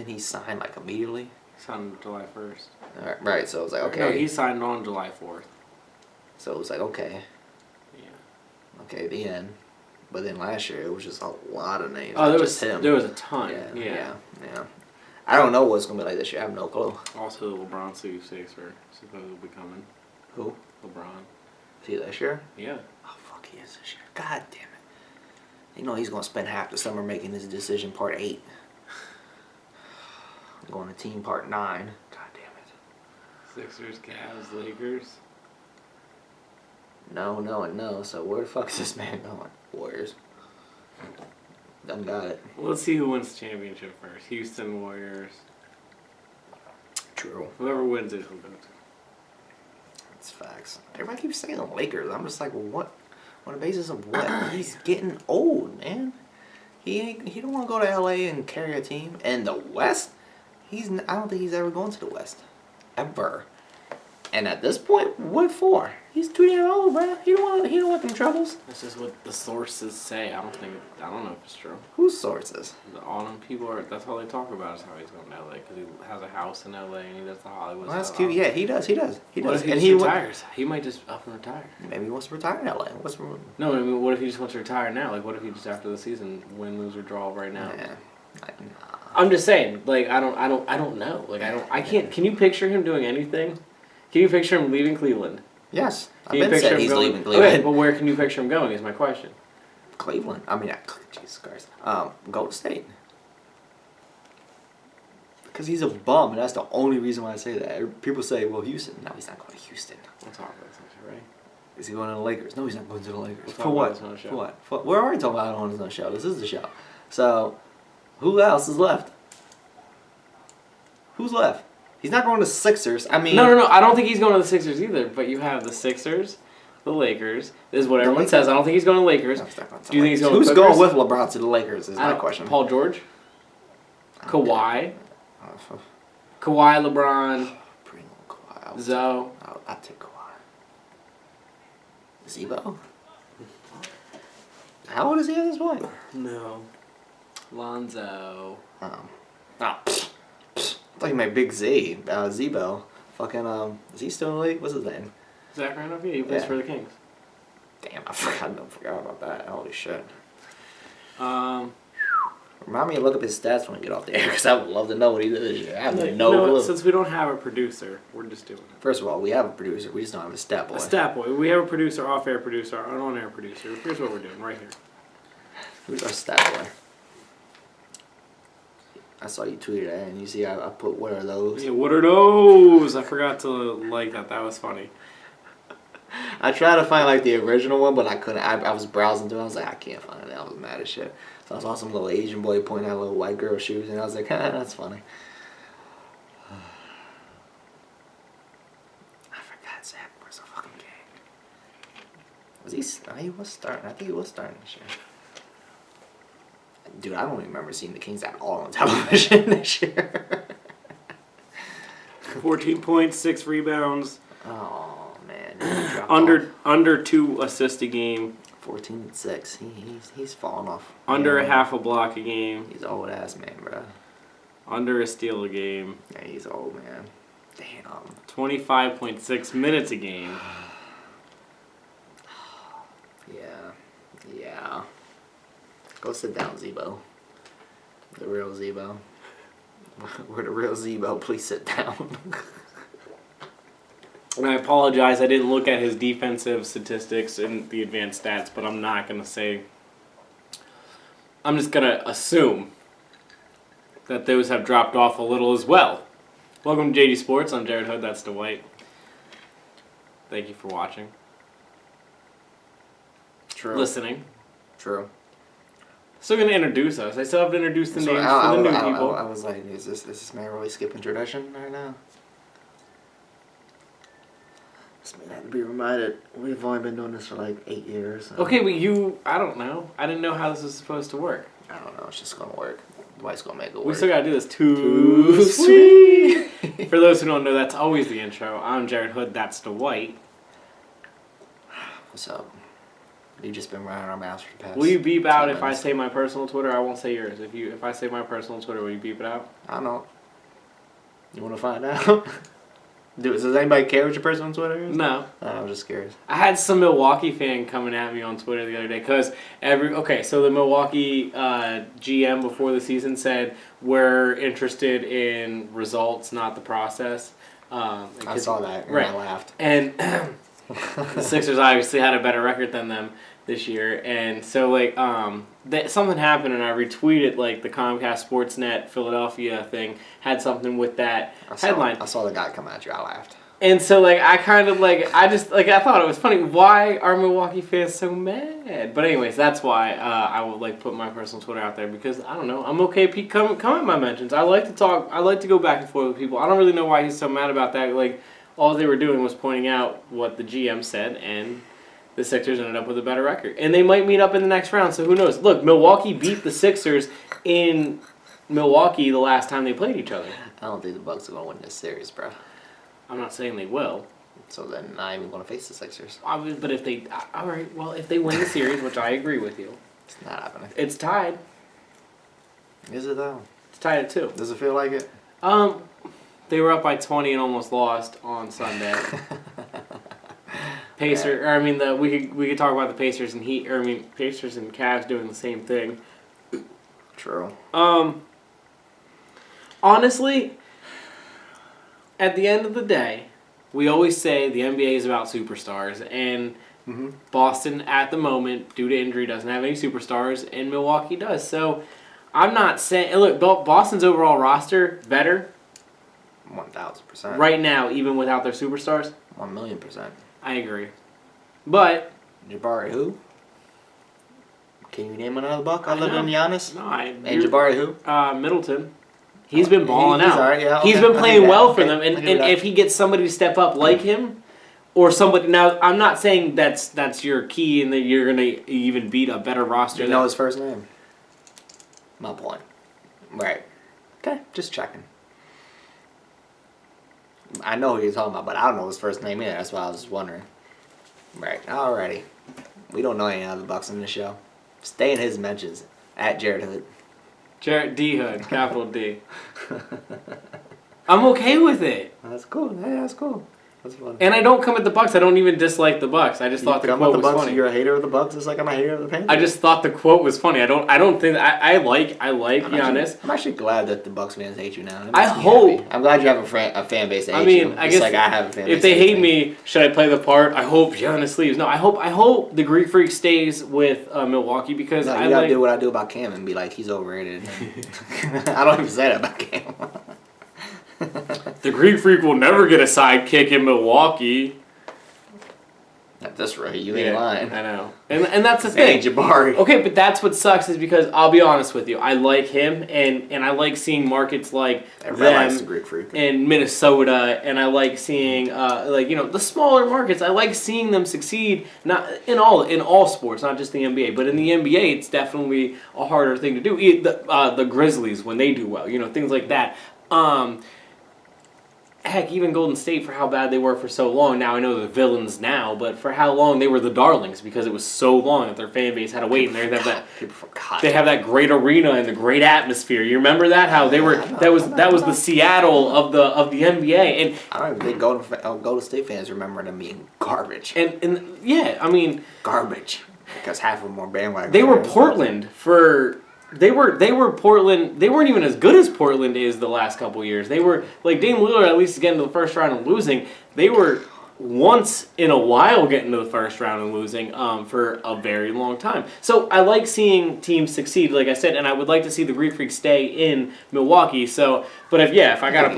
didn't he sign like immediately? Signed July 1st. Right, so it was like, okay. No, he signed on July 4th. So it was like, okay. Yeah. Okay, the end. But then last year, it was just a lot of names. Oh, there was him. There was a ton. Yeah. I don't know what's going to be like this year. I have no clue. Also, LeBron sweepstakes are supposed to be coming. Who? LeBron. Is he this year? Yeah. Oh, fuck, he is this year. God damn it. You know he's going to spend half the summer making this decision part 8. I'm going to team part 9. God damn it. Sixers, Cavs, Lakers. No, no, and no. So where the fuck is this man going? Warriors. Done got it. Well, let's see who wins the championship first. Houston, Warriors. True. Whoever wins it, he'll go to. That's facts. Everybody keeps saying the Lakers. I'm just like, well, what? On the basis of what? He's getting old, man. He don't want to go to LA and carry a team. And the West, I don't think he's ever going to the West, ever. And at this point, what for? He's too damn old, bro. He don't want them troubles. That's just what the sources say. I don't know if it's true. Whose sources? All them people are. That's all they talk about is how he's going to LA because he has a house in LA and he does the Hollywood. Well, that's stuff. cute. Yeah, he does. What if he retires? He might just up and retire. Maybe he wants to retire in LA. No, I mean, what if he just wants to retire now? Like, what if he just after the season win, lose, or draw right now? Yeah. I'm just saying. Like, I don't know. Like, I can't. Can you picture him doing anything? Can you picture him leaving Cleveland? Yes. Can I've been said he's leaving Cleveland. Okay, but where can you picture him going is my question. Cleveland. I mean, Jesus Christ. Golden State. Because he's a bum, and that's the only reason why I say that. People say, well, Houston. No, he's not going to Houston. We'll talk about this, right? Is he going to the Lakers? No, he's not going to the Lakers. For what? For what? We're already talking about it on his show. This is the show. So, who else is left? Who's left? He's not going to the Sixers. I mean... No. I don't think he's going to the Sixers either. But you have the Sixers, the Lakers. This is what everyone says. I don't think he's going to the Lakers. Do you think he's going to Who's going with LeBron to the Lakers is my question. Paul George? Kawhi? Kawhi, LeBron? Kawhi. Zoe? I'll take Kawhi. Zebo? How old is he at this point? No. Lonzo. I thought you meant Big Z, Zebo. Fucking, is he still in the league? What's his name? Zach Randolph? Yeah, he plays for the Kings. Damn, I forgot about that. Holy shit. Remind me to look up his stats when we get off the air, because I would love to know what he did this year. I have no clue. Since we don't have a producer, we're just doing it. First of all, we have a producer. We just don't have a stat boy. A stat boy. We have a producer, off-air producer, an on-air producer. Here's what we're doing right here. Who's our stat boy? I saw you tweeted that, and you see I put, what are those? Yeah, what are those? I forgot to like that. That was funny. I tried to find, like, the original one, but I couldn't. I was browsing through it. I was like, I can't find it. I was mad as shit. So I saw some little Asian boy pointing at little white girl shoes, and I was like, that's funny. I forgot Zach was a fucking game. Was he? He was starting. I think he was starting this year. Dude, I don't even remember seeing the Kings at all on television this year. 14 points, 6 rebounds. Oh man, under 2 assists a game. 14-6. He's falling off. Under a half a block a game. He's old ass man, bro. Under a steal a game. Yeah, he's old man. Damn. 25.6 minutes a game. Yeah. Go sit down, Zebo. The real Zebo. We're the real Zebo. Please sit down. And I apologize. I didn't look at his defensive statistics and the advanced stats, but I'm not going to say... I'm just going to assume that those have dropped off a little as well. Welcome to JD Sports. I'm Jarrett Hood. That's Dwight. Thank you for watching. True. Listening. True. Still going to introduce us. I still have to introduce the names for the new people. I was like, is this man really skipping tradition right now? This man had to be reminded. We've only been doing this for like 8 years. Okay, but I don't know. I didn't know how this was supposed to work. I don't know. It's just going to work. Dwight's going to make it work. We still got to do this. Too sweet. For those who don't know, that's always the intro. I'm Jarrett Hood. That's Dwight. What's up? We've just been running our mouths for the past. Will you beep out 10 if I minutes. say my personal Twitter? I won't say yours. If I say my personal Twitter, will you beep it out? I don't know. You want to find out? Does anybody care what your personal Twitter is? No. I'm just curious. I had some Milwaukee fan coming at me on Twitter the other day because so the Milwaukee GM before the season said we're interested in results, not the process. I saw that and right. I laughed. And the Sixers obviously had a better record than them this year, and so something happened, and I retweeted the Comcast Sportsnet Philadelphia thing had something with that headline. I saw the guy come at you. I laughed. And so I kind of I thought it was funny. Why are Milwaukee fans so mad? But anyways, that's why I would put my personal Twitter out there because I don't know. I'm okay. Pete, come at my mentions. I like to talk. I like to go back and forth with people. I don't really know why he's so mad about that. All they were doing was pointing out what the GM said, and the Sixers ended up with a better record. And they might meet up in the next round, so who knows? Look, Milwaukee beat the Sixers in Milwaukee the last time they played each other. I don't think the Bucks are going to win this series, bro. I'm not saying they will. So then I'm even going to face the Sixers. But if they... All right, well, if they win the series, which I agree with you. It's not happening. It's tied. Is it, though? It's tied at 2. Does it feel like it? They were up by 20 and almost lost on Sunday. We could talk about the Pacers and Pacers and Cavs doing the same thing. True. Honestly, at the end of the day, we always say the NBA is about superstars, and Boston at the moment, due to injury, doesn't have any superstars, and Milwaukee does. So I'm not saying, look, Boston's overall roster better 1,000%. right now, even without their superstars. 1,000,000%. I agree, but Jabari who? Can you name another Buck other than Giannis? no, And Jabari who? Middleton. He's been balling He's out. all right, yeah, He's okay. been playing well for Okay, them, I and can do that. if he gets somebody to step up like him, or somebody. Now, I'm not saying that's your key and that you're gonna even beat a better roster. You know his first name? My point. Right. Okay, just checking. I know who you're talking about, but I don't know his first name either. That's why I was wondering. Right. Alrighty. We don't know any other Bucks in the show. Stay in his mentions at Jarrett Hood. Jarrett D Hood, capital D. I'm okay with it. That's cool. Hey, that's cool. That's funny. And I don't come at the Bucks. I don't even dislike the Bucks. I just thought the quote was Bucks, funny. You're a hater of the Bucks, just like I'm a hater of the Panthers. I just thought the quote was funny. I don't think I like Giannis. I'm actually glad that the Bucks fans hate you now. It I makes me hope. happy. I'm glad you have a fan base that hates you. I just guess like I have a fan base. if they that hates hate me, should I play the part? I hope Giannis leaves. No, I hope the Greek Freak stays with Milwaukee because No, I you gotta like. do what I do about Cam and be like, he's overrated. I don't even say that about Cam. The Greek Freak will never get a sidekick in Milwaukee. At this rate, you ain't lying. I know, and that's the Hey, thing. Jabari. Okay, but that's what sucks is because I'll be honest with you, I like him and I like seeing markets like Everybody likes the them Greek Freak. in Minnesota, and I like seeing the smaller markets. I like seeing them succeed, not in all sports, not just the NBA, but in the NBA, it's definitely a harder thing to do. The Grizzlies when they do well, things like that. Heck, even Golden State for how bad they were for so long. Now I know they're villains now, but for how long they were the darlings because it was so long that their fan base had to wait, and they have that great arena and the great atmosphere. You remember that? How they were that was the Seattle of the NBA, and I don't even think Golden State fans remember them being garbage. and yeah, I mean Garbage. Because half of them were bandwagon. they were fans. Portland for. They were Portland. They weren't even as good as Portland is the last couple years. They were like Dame Lillard at least getting to the first round and losing. They were once in a while getting to the first round and losing for a very long time. So I like seeing teams succeed, like I said, and I would like to see the Greek Freak stay in Milwaukee. So, but if I gotta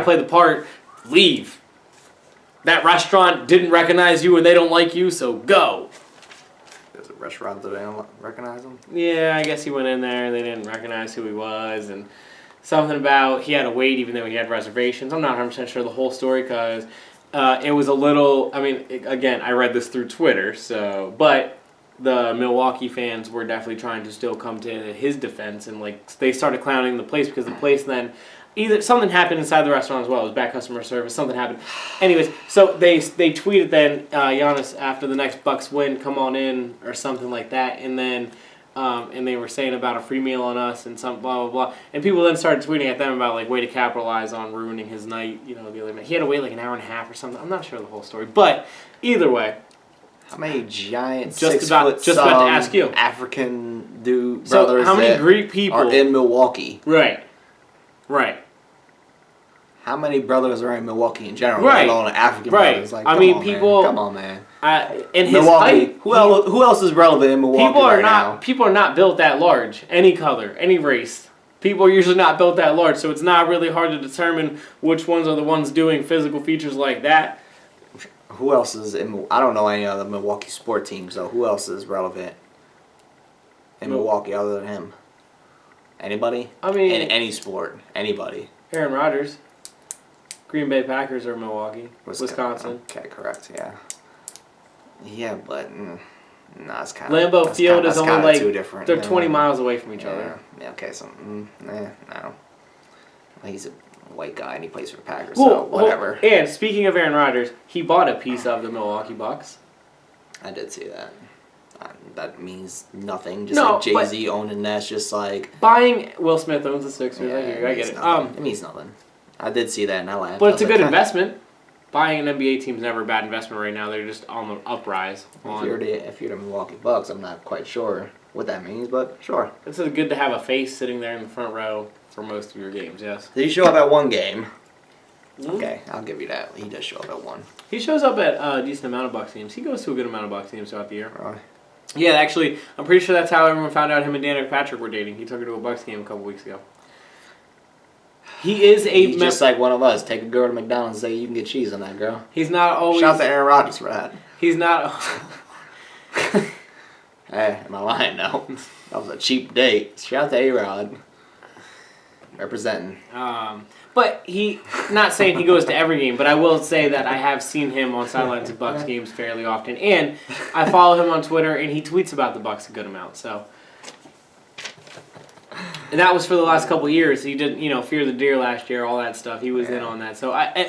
play the part, leave. That restaurant didn't recognize you and they don't like you, so go. There's a restaurant that they don't recognize him. Yeah, I guess he went in there and they didn't recognize who he was, and something about he had to wait even though he had reservations. I'm not 100% sure the whole story because it was a little. I mean, again, I read this through Twitter, but the Milwaukee fans were definitely trying to still come to his defense, and like they started clowning the place because the place then either something happened inside the restaurant as well. It was bad customer service. Something happened. Anyways, so they tweeted then Giannis after the next Bucks win, come on in or something like that, and then and they were saying about a free meal on us and some blah blah blah, and people then started tweeting at them about like way to capitalize on ruining his night. You know, the other night he had to wait like an hour and a half or something. I'm not sure the whole story, but either way. How many giant just about to ask you African brothers? So how many Greek people are in Milwaukee? Right. How many brothers are in Milwaukee in general? Right. Let alone African Right. brothers. Like, I mean, on, people. Man. Come on, man. In his Milwaukee. height, who else is relevant in Milwaukee now? People are not built that large. Any color, any race. People are usually not built that large, so it's not really hard to determine which ones are the ones doing physical features like that. Who else is in? I don't know any other Milwaukee sport teams though. Who else is relevant in Milwaukee other than him? Anybody? I mean, in any sport, anybody. Aaron Rodgers. Green Bay Packers are Milwaukee, Wisconsin. Okay, correct. Yeah. Yeah, but it's kind of Lambeau Field is only like too different. They're 20 miles away from each other. Yeah. Okay. So, no. He's a white guy and he plays for the Packers, Well, so whatever. And speaking of Aaron Rodgers, he bought a piece of the Milwaukee Bucks. I did see that. That means nothing. Just like Jay-Z owning that's just like... Buying... Will Smith owns the Sixers. Yeah, I get it. It means nothing. I did see that and I laughed. But it's a good investment. Buying an NBA team's never a bad investment right now. They're just on the uprise. If you're the Milwaukee Bucks, I'm not quite sure what that means, but sure. It's good to have a face sitting there in the front row for most of your games, yes. Did he show up at one game? Mm-hmm. Okay, I'll give you that. He does show up at one. He shows up at a decent amount of Bucks games. He goes to a good amount of Bucks games throughout the year. Really? Yeah, actually, I'm pretty sure that's how everyone found out him and Danica Patrick were dating. He took her to a Bucks game a couple weeks ago. He's just like one of us. Take a girl to McDonald's and say, you can get cheese on that girl. He's not always... Shout out to Aaron Rodgers for that. He's not... Hey, am I lying? No. That was a cheap date. Shout out to A-Rod. Representing. But not saying he goes to every game, but I will say that I have seen him on sidelines of Bucks games fairly often. And I follow him on Twitter, and he tweets about the Bucks a good amount, so... And that was for the last couple of years. He did, Fear the Deer last year, all that stuff. He was in on that. So, I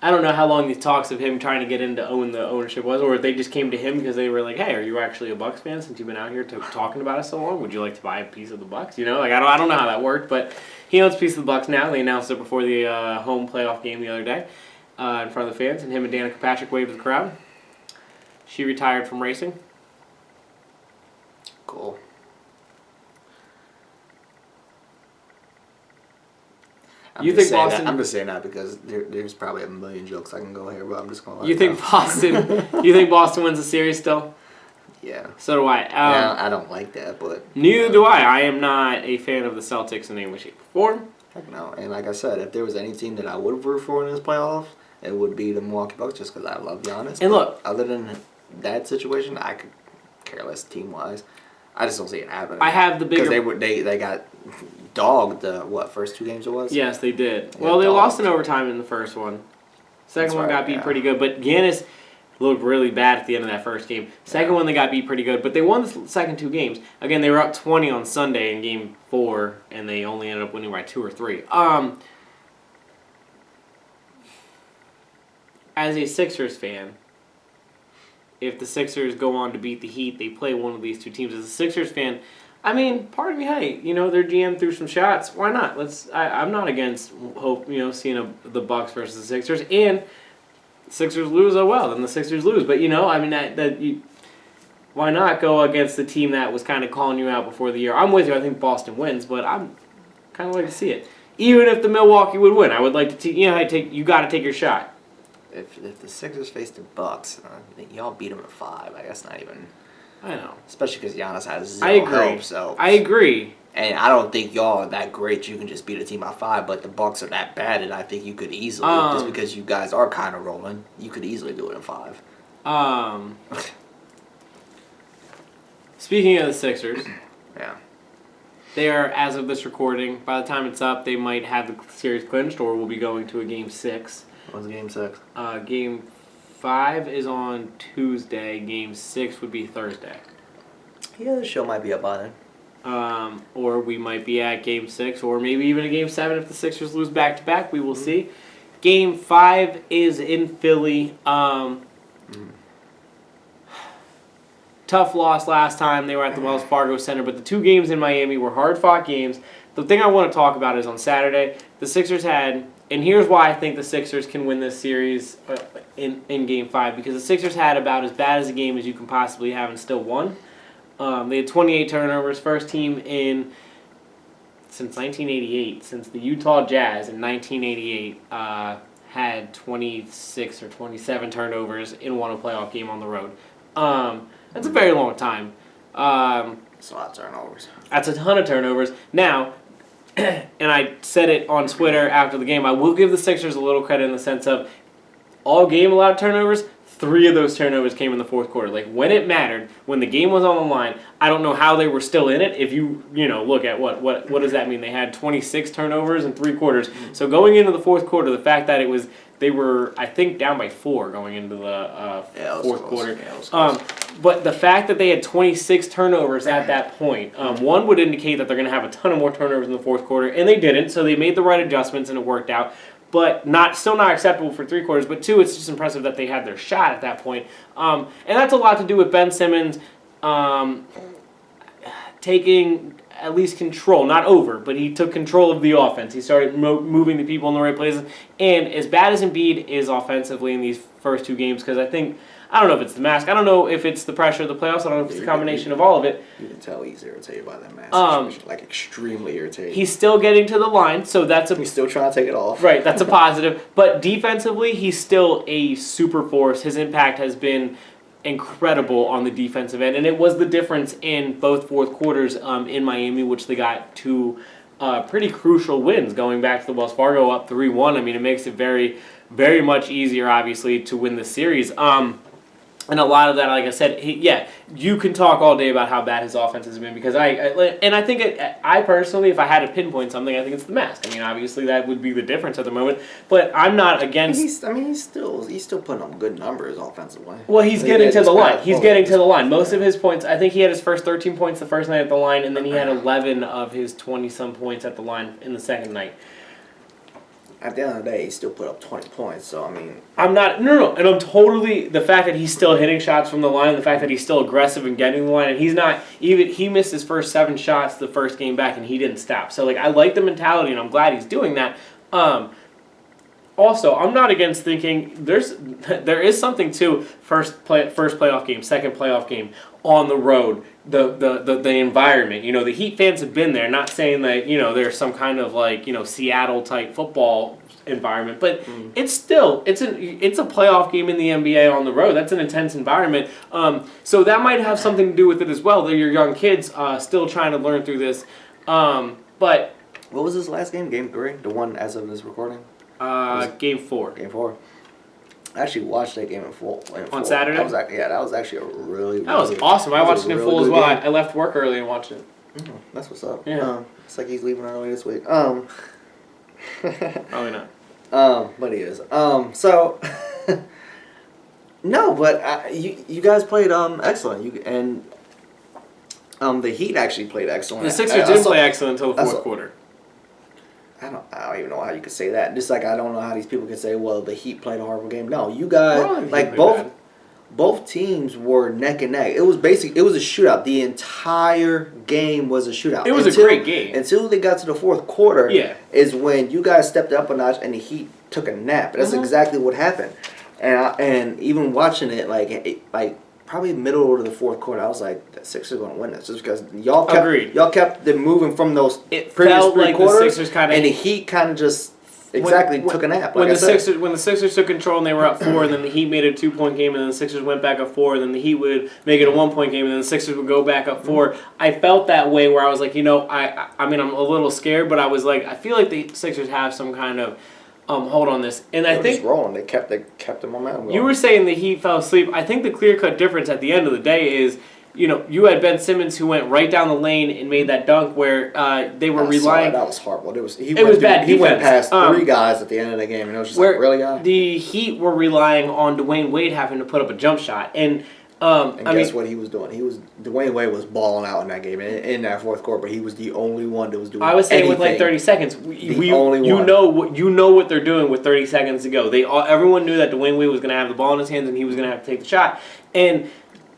don't know how long these talks of him trying to get into own the ownership was, or if they just came to him because they were like, hey, are you actually a Bucks fan since you've been out here talking about us so long? Would you like to buy a piece of the Bucks? I don't know how that worked, but he owns a piece of the Bucks now. They announced it before the home playoff game the other day in front of the fans, and him and Danica Patrick waved to the crowd. She retired from racing. Cool. I'm just saying that because there's probably a million jokes I can go here, but I'm just gonna. You think Boston wins the series still? Yeah. So do I. I don't like that, but neither do I. I am not a fan of the Celtics in any way, shape, or form. Heck no. And like I said, if there was any team that I would have rooted for in this playoffs, it would be the Milwaukee Bucks, just because I love Giannis. And look, other than that situation, I could care less team wise. I just don't see it happening. I have the bigger because they got dogged the first two games it was. Yes, they did. Well, they lost in overtime in the first one. Second one got beat pretty good, but Giannis looked really bad at the end of that first game. Second one they got beat pretty good, but they won the second two games. Again, they were up 20 on Sunday in Game 4, and they only ended up winning by 2 or 3. As a Sixers fan, if the Sixers go on to beat the Heat, they play one of these two teams. As a Sixers fan, I mean, part of me, hey, their GM threw some shots. Why not? I'm not against seeing the Bucks versus the Sixers, and Sixers lose. Oh well, then the Sixers lose. But why not go against the team that was kind of calling you out before the year? I'm with you. I think Boston wins, but I'm kind of like to see it. Even if the Milwaukee would win, I would like to. You got to take your shot. If the Sixers face the Bucks, y'all beat them at 5. I guess not even. I know. Especially because Giannis has zero help. So I agree. And I don't think y'all are that great. You can just beat a team by 5, but the Bucks are that bad, and I think you could easily, just because you guys are kind of rolling, you could easily do it in 5. Speaking of the Sixers, yeah, they are, as of this recording, by the time it's up, they might have the series clinched, or we'll be going to a Game 6. What's Game 6? Game 5 is on Tuesday. Game 6 would be Thursday. Yeah, the show might be up by then. or we might be at Game 6, or maybe even a Game 7 if the Sixers lose back-to-back. We will see. Game 5 is in Philly. Tough loss last time. They were at the Wells Fargo Center, but the 2 games in Miami were hard-fought games. The thing I want to talk about is on Saturday, the Sixers had, and here's why I think the Sixers can win this series in Game 5, because the Sixers had about as bad as a game as you can possibly have and still won. They had 28 turnovers, first team since 1988, since the Utah Jazz in 1988 had 26 or 27 turnovers and won a playoff game on the road. That's a very long time. That's a lot of turnovers. That's a ton of turnovers. Now, and I said it on Twitter after the game, I will give the Sixers a little credit in the sense of all game a lot of turnovers. 3 of those turnovers came in the fourth quarter. Like, when it mattered, when the game was on the line, I don't know how they were still in it. If you look at what does that mean? They had 26 turnovers in 3 quarters. So going into the fourth quarter, the fact that they were, I think, down by 4 going into the fourth quarter. Yeah, but the fact that they had 26 turnovers at that point, one would indicate that they're going to have a ton of more turnovers in the fourth quarter, and they didn't, so they made the right adjustments and it worked out. But still not acceptable for 3 quarters. But 2, it's just impressive that they had their shot at that point. And that's a lot to do with Ben Simmons taking at least control, not over, but he took control of the offense. He started moving the people in the right places. And as bad as Embiid is offensively in these first 2 games, because I don't know if it's the mask. I don't know if it's the pressure of the playoffs. I don't know if it's a combination of all of it. You can tell he's irritated by that mask. Like, extremely irritated. He's still getting to the line, so he's still trying to take it off. Right, that's a positive. But defensively, he's still a super force. His impact has been incredible on the defensive end, and it was the difference in both fourth quarters in Miami, which they got 2 pretty crucial wins going back to the Wells Fargo up 3-1. I mean, it makes it very, very much easier, obviously, to win the series. And a lot of that, like I said, you can talk all day about how bad his offense has been because I think I personally, if I had to pinpoint something, I think it's the mask. I mean, obviously that would be the difference at the moment, but I'm not against. He's still putting up good numbers offensively. Well, he's getting to the line. He's getting to the line. Most of his points, I think he had his first 13 points the first night at the line, and then he had 11 of his 20-some points at the line in the second night. At the end of the day, he still put up 20 points, so I mean... And I'm totally... The fact that he's still hitting shots from the line, the fact that he's still aggressive and getting the line, and he's not... He missed his first 7 shots the first game back, and he didn't stop. So, I like the mentality, and I'm glad he's doing that. Also, I'm not against thinking there is something to first playoff game, second playoff game, on the road, the environment. The Heat fans have been there, not saying that, there's some kind of Seattle-type football environment, but it's still, it's a playoff game in the NBA on the road. That's an intense environment. So that might have something to do with it as well. They're your young kids still trying to learn through this. But... What was this last game? Game 3? The one as of this recording? Game 4. Game 4. I actually watched that game in full. On Saturday? That was actually a really That was awesome. I watched it in full as well. I left work early and watched it. That's what's up. Yeah. It's like he's leaving early this week. Probably not. But he is. So... No, but you guys played excellent. The Heat actually played excellent. The Sixers didn't play excellent until the fourth quarter. I don't even know how you could say that. Just like I don't know how these people could say, well, the Heat played a horrible game. No, you guys both teams were neck and neck. It was a shootout. The entire game was a shootout. It was a great game. Until they got to the fourth quarter is when you guys stepped up a notch and the Heat took a nap. That's exactly what happened. And even watching it, probably middle of the fourth quarter, I was like, the Sixers are going to win this. Just because y'all kept them moving from those previous 3 quarters, and the Heat kind of just took a nap. When the Sixers took control and they were up 4, and then the Heat made it a 2-point game, and then the Sixers went back up 4, and then the Heat would make it a 1-point game, and then the Sixers would go back up 4. I felt that way where I was like, I'm a little scared, but I was like, I feel like the Sixers have some kind of hold on this. And I think just rolling. They kept the momentum going. You were saying the Heat fell asleep. I think the clear-cut difference at the end of the day is, you had Ben Simmons who went right down the lane and made that dunk where they were relying. That was horrible. It was bad defense. He went past 3 guys at the end of the game, and it was just really, guy? The Heat were relying on Dwayne Wade having to put up a jump shot, and And guess what he was doing? Dwayne Wade was balling out in that game in that fourth quarter, but he was the only one that was doing. I was saying anything. with like 30 seconds, only you one. know what they're doing with 30 seconds to go. Everyone knew that Dwayne Wade was going to have the ball in his hands and he was going to have to take the shot, and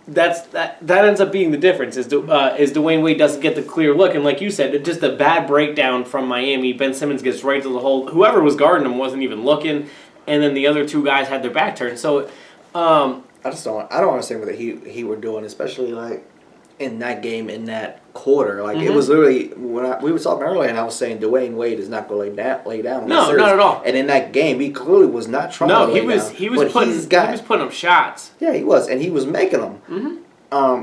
that ends up being the difference. Is Dwayne Wade doesn't get the clear look, and like you said, just a bad breakdown from Miami. Ben Simmons gets right to the hole. Whoever was guarding him wasn't even looking, and then the other two guys had their back turned. So. I don't understand what he were doing, especially like in that game in that quarter. Like it was literally we were talking earlier, and I was saying Dwayne Wade is not going to lay down. No, not at all. And in that game, he clearly was not trying to lay down. He was putting up shots. Yeah, he was, and he was making them.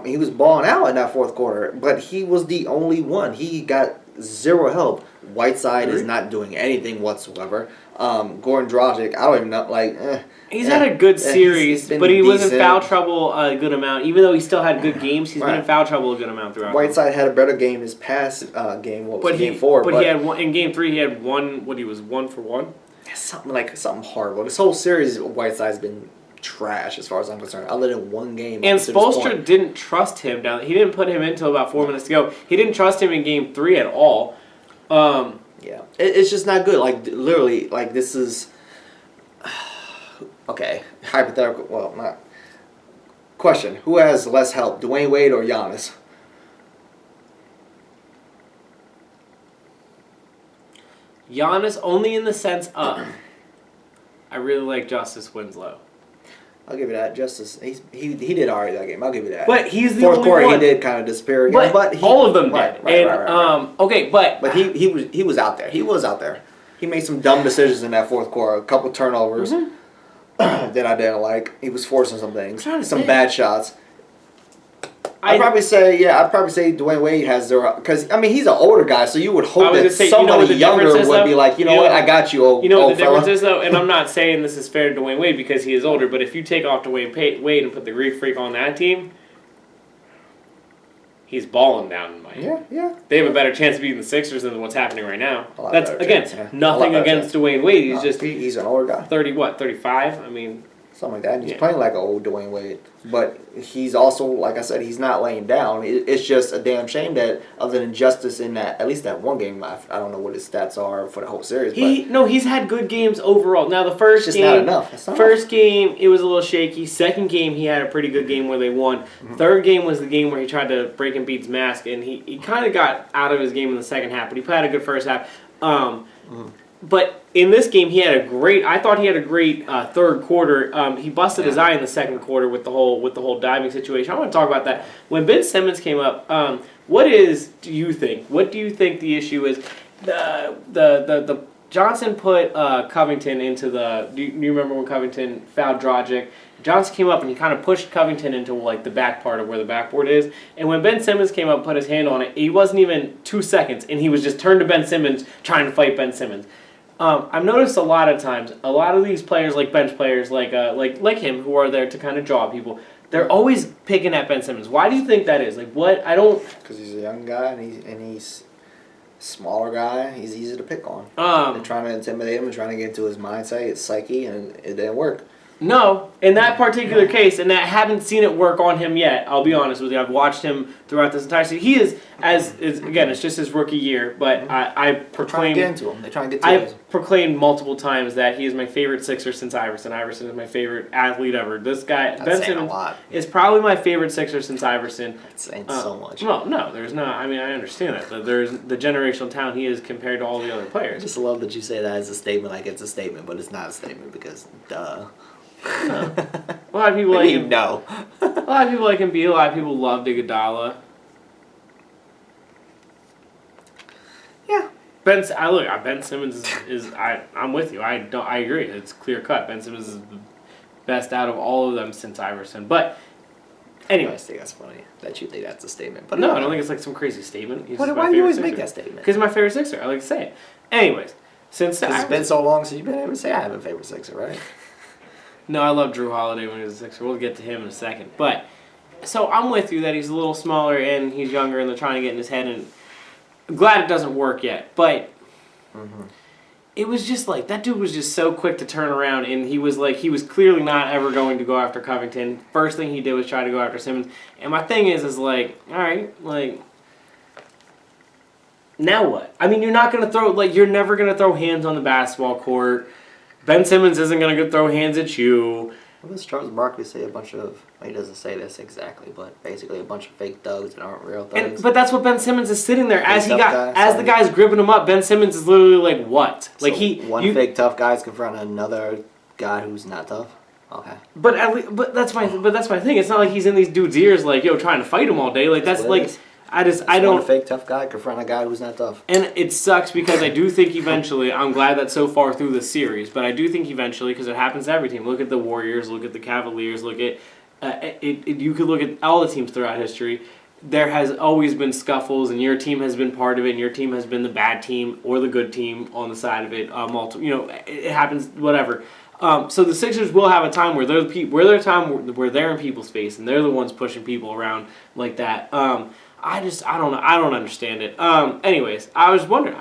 He was balling out in that fourth quarter, but he was the only one. He got zero help. Whiteside is not doing anything whatsoever. Goran Dragic, I don't even know, He's had a good series, but he was in foul trouble a good amount. Even though he still had good games, he's been in foul trouble a good amount throughout. Whiteside had a better game his past game. Game 4? But he had one in game 3. He had one. He was 1 for 1. Something horrible. This whole series, Whiteside's been trash as far as I'm concerned. Other than one game. And Spoelstra didn't trust him down. He didn't put him in until about 4 minutes to go. He didn't trust him in game 3 at all. Yeah, it's just not good. Like literally, like this is okay. Hypothetical. Well, not question. Who has less help, Dwayne Wade or Giannis? Giannis only in the sense of I really like Justice Winslow. I'll give you that. Justice, he did alright that game. I'll give you that. But he's the fourth only quarter. one. He did kind of disappear again. But all of them did. Right. Okay, but he was out there. He was out there. He made some dumb decisions in that fourth quarter. A couple turnovers that I didn't like. He was forcing some things. Some bad shots. I'd probably say Dwayne Wade has zero, because I mean he's an older guy, so you would hope that somebody younger would be like, you know what, I got you, old. You know what the fella. difference is though, and I'm not saying this is fair to Dwayne Wade because he is older, but if you take off Dwayne Wade and put the Greek Freak on that team, he's balling down in Miami. Yeah. They have a better chance of beating the Sixers than what's happening right now. That's nothing against Dwayne Wade. He's an older guy. 35? I mean. Something like that. And he's playing like an old Dwayne Wade. But he's also, like I said, he's not laying down. It's just a damn shame that other than justice in that, at least that one game, I don't know what his stats are for the whole series. He's had good games overall. Now the first it's game, not enough. It's not first enough. game, it was a little shaky. Second game, he had a pretty good game where they won. Third game was the game where he tried to break Embiid's mask, and he kind of got out of his game in the second half, but he had a good first half. But in this game, I thought he had a great third quarter. He busted his eye in the second quarter with the whole diving situation. I want to talk about that. When Ben Simmons came up, what do you think the issue is? The Johnson put Covington into the. Do you remember when Covington fouled Dragic? Johnson came up and he kind of pushed Covington into like the back part of where the backboard is. And when Ben Simmons came up and put his hand on it, he wasn't even 2 seconds, and he was just turned to Ben Simmons trying to fight Ben Simmons. I've noticed a lot of times, a lot of these players, like bench players, like him, who are there to kind of draw people, they're always picking at Ben Simmons. Why do you think that is? Like, what? I don't. Because he's a young guy and he's a smaller guy. He's easy to pick on. They're trying to intimidate him and trying to get into his mindset, his psyche, and it didn't work. No, in that particular case, and I haven't seen it work on him yet. I'll be honest with you. I've watched him throughout this entire season. He is, again, it's just his rookie year, but I proclaim. They're trying to get into him. They're trying to get to him. I've proclaimed multiple times that he is my favorite Sixer since Iverson. Iverson is my favorite athlete ever. This guy, Ben Simmons, is probably my favorite Sixer since Iverson. That's saying so much. Well, no, there's not. I mean, I understand that. There's the generational talent he is compared to all the other players. I just love that you say that as a statement, like it's a statement, but it's not a statement because, duh. No. A lot of people like him. No. A lot of people like Embiid. A lot of people love Iguodala. Yeah. Ben Simmons is I'm with you. I agree. It's clear cut. Ben Simmons is the best out of all of them since Iverson. But anyway, I think that's funny that you think that's a statement. But no, I don't think it's like some crazy statement. Why do you always make that statement? Because he's my favorite Sixer. I like to say it. Anyways, it's been so long since you've been able to say I have a favorite Sixer, right? No, I love Drew Holiday when he was a Sixer. We'll get to him in a second. But, so I'm with you that he's a little smaller and he's younger and they're trying to get in his head. And I'm glad it doesn't work yet. But it was just like that dude was just so quick to turn around, and he was clearly not ever going to go after Covington. First thing he did was try to go after Simmons. And my thing is like, all right, like, now what? I mean, you're not gonna throw you're never gonna throw hands on the basketball court. Ben Simmons isn't gonna throw hands at you. What does Charles Barkley say? He doesn't say this exactly, but basically a bunch of fake thugs that aren't real thugs. But that's what Ben Simmons is sitting there Fake tough the guy's gripping him up. Ben Simmons is literally like, what? Like so fake tough guy's confronting another guy who's not tough. Okay. But that's my thing. It's not like he's in these dudes' ears like, yo, trying to fight him all day. Like that's like. I don't. One fake tough guy confront a guy who's not tough. And it sucks because I do think eventually, I'm glad that so far through the series, but I do think eventually, because it happens to every team. Look at the Warriors, look at the Cavaliers, look at you could look at all the teams throughout history. There has always been scuffles, and your team has been part of it, and your team has been the bad team or the good team on the side of it. It happens. Whatever. So the Sixers will have a time where they're in people's face, and they're the ones pushing people around like that. I don't know. I don't understand it. Anyways, I was wondering.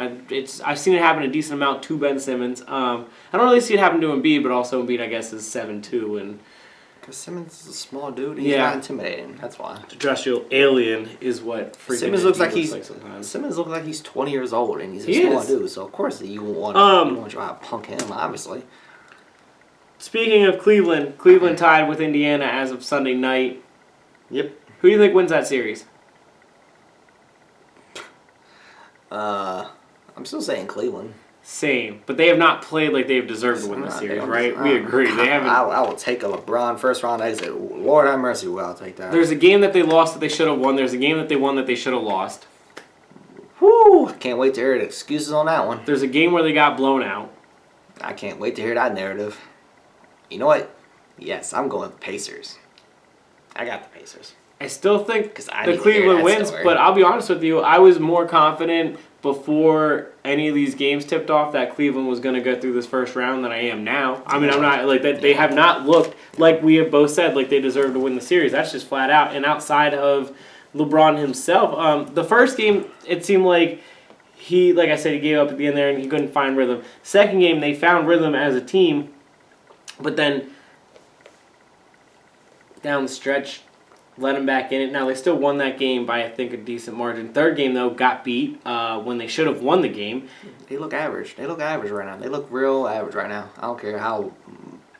I've seen it happen a decent amount to Ben Simmons. I don't really see it happen to Embiid, but also Embiid, I guess, is 7'2", and because Simmons is a small dude, he's not intimidating. That's why. Terrestrial alien is what freaking Simmons looks like sometimes. Simmons looks like he's 20 years old, and he's a small dude. So of course you want to try to punk him, obviously. Speaking of Cleveland tied with Indiana as of Sunday night. Yep. Who do you think wins that series? I'm still saying Cleveland. Same, but they have not played like they've deserved to win the series, right? We agree. They haven't. I will take a LeBron first round exit. Lord have mercy, I'll take that. There's a game that they lost that they should have won. There's a game that they won that they should have lost. Whoo! Can't wait to hear the excuses on that one. There's a game where they got blown out. I can't wait to hear that narrative. You know what? Yes, I'm going with the Pacers. I got the Pacers. I still think the Cleveland wins, but I'll be honest with you, I was more confident before any of these games tipped off that Cleveland was going to go through this first round than I am now. I mean, I'm not like that. They have not looked like we have both said like they deserve to win the series. That's just flat out. And outside of LeBron himself, the first game it seemed like like I said, he gave up at the end there and he couldn't find rhythm. Second game they found rhythm as a team, but then down the stretch, let them back in it. Now, they still won that game by, I think, a decent margin. Third game, though, got beat when they should have won the game. They look average. They look average right now. They look real average right now. I don't care how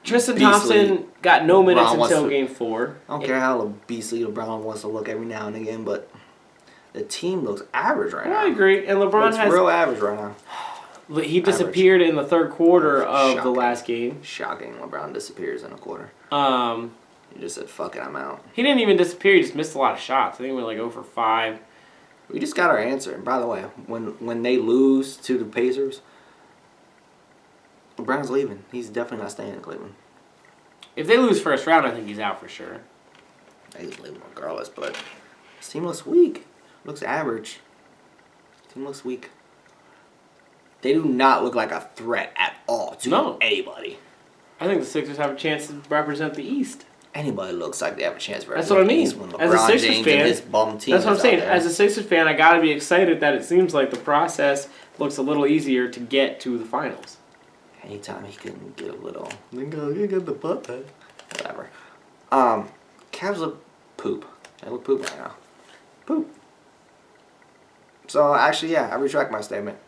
Tristan Thompson got no minutes until Game 4. I don't care how beastly LeBron wants to look every now and again, but the team looks average right now. I agree. And LeBron has real average right now. He disappeared in the third quarter of the last game. Shocking. LeBron disappears in a quarter. He just said, fuck it, I'm out. He didn't even disappear. He just missed a lot of shots. I think he went like 0 for 5. We just got our answer. And by the way, when they lose to the Pacers, LeBron's leaving. He's definitely not staying in Cleveland. If they lose first round, I think he's out for sure. He's leaving regardless, but his team looks weak. Looks average. Team looks weak. They do not look like a threat at all to anybody. I think the Sixers have a chance to represent the East. Anybody looks like they have a chance to That's what I mean. When As a Sixers James fan, and his bum team that's what I'm saying. there. As a Sixers fan, I got to be excited that it seems like the process looks a little easier to get to the finals. Anytime he can get a little, you get the butt. Whatever. Cavs look poop. They look poop right now. Poop. So actually, yeah, I retract my statement.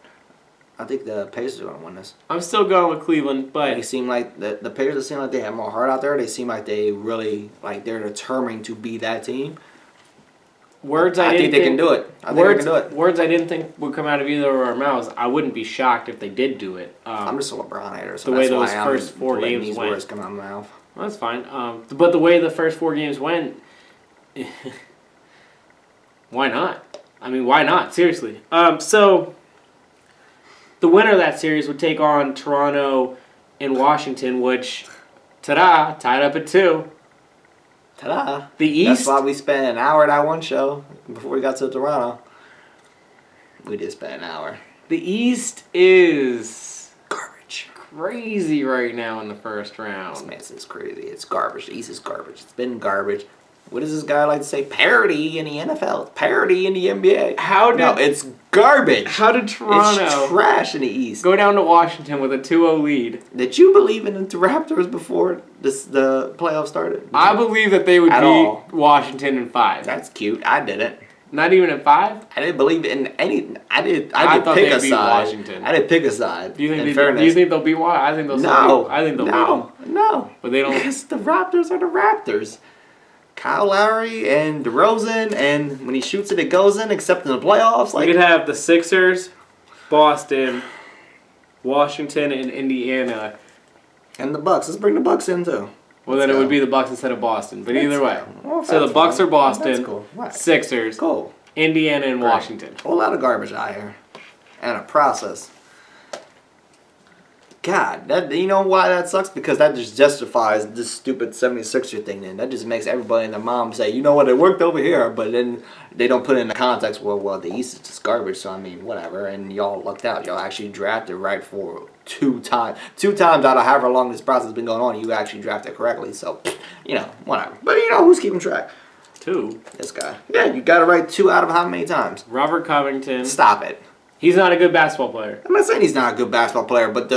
I think the Pacers are going to win this. I'm still going with Cleveland, but they seem like the Pacers seem like they have more heart out there. They seem like they really they're determined to be that team. I think they can do it. I think they can do it. Words I didn't think would come out of either of our mouths. I wouldn't be shocked if they did do it. I'm just a LeBron hater, so the way that's those why first I'm 4 games these went. Words come out of my mouth. Well, that's fine. But the way the first 4 games went, why not? I mean, why not? Seriously. So the winner of that series would take on Toronto and Washington, which, ta-da, tied up at 2. Ta-da. The East. That's why we spent an hour at that one show before we got to Toronto. We did spend an hour. The East is garbage. Crazy right now in the first round. This man is crazy. It's garbage. The East is garbage. It's been garbage. What does this guy like to say? Parody in the NFL. Parody in the NBA. No, it's garbage. How did Toronto It's trash in the East. go down to Washington with a 2-0 lead? Did you believe in the Raptors before the playoffs started? I believe that they would At beat all. Washington in 5. That's cute. I didn't. Not even in 5? I didn't believe in any. I did thought pick they'd a beat side. Washington. I did pick a side. Do you think in fairness. do you think they'll beat Washington? I think they'll No. I think they'll beat them. No. But they don't. Because the Raptors are the Raptors. Kyle Lowry and DeRozan, and when he shoots it, it goes in, except in the playoffs. You could have the Sixers, Boston, Washington, and Indiana. And the Bucks. Let's bring the Bucks in, too. Well, then it would be the Bucks instead of Boston. But either way. Well, So the that's Bucks fine. are Boston, That's cool. Right. Sixers, Cool. Indiana, and Right. Washington. Whole lot of garbage out here. And a process. God, that you know why that sucks? Because that just justifies this stupid 76er thing then. That just makes everybody and their mom say, you know what, it worked over here, but then they don't put it in the context, well, the East is just garbage, so I mean, whatever, and y'all lucked out. Y'all actually drafted right for 2 times. 2 times out of however long this process has been going on, you actually drafted correctly, so, you know, whatever. But you know, who's keeping track? 2. This guy. Yeah, you got it right 2 out of how many times? Robert Covington. Stop it. He's not a good basketball player. I'm not saying he's not a good basketball player, but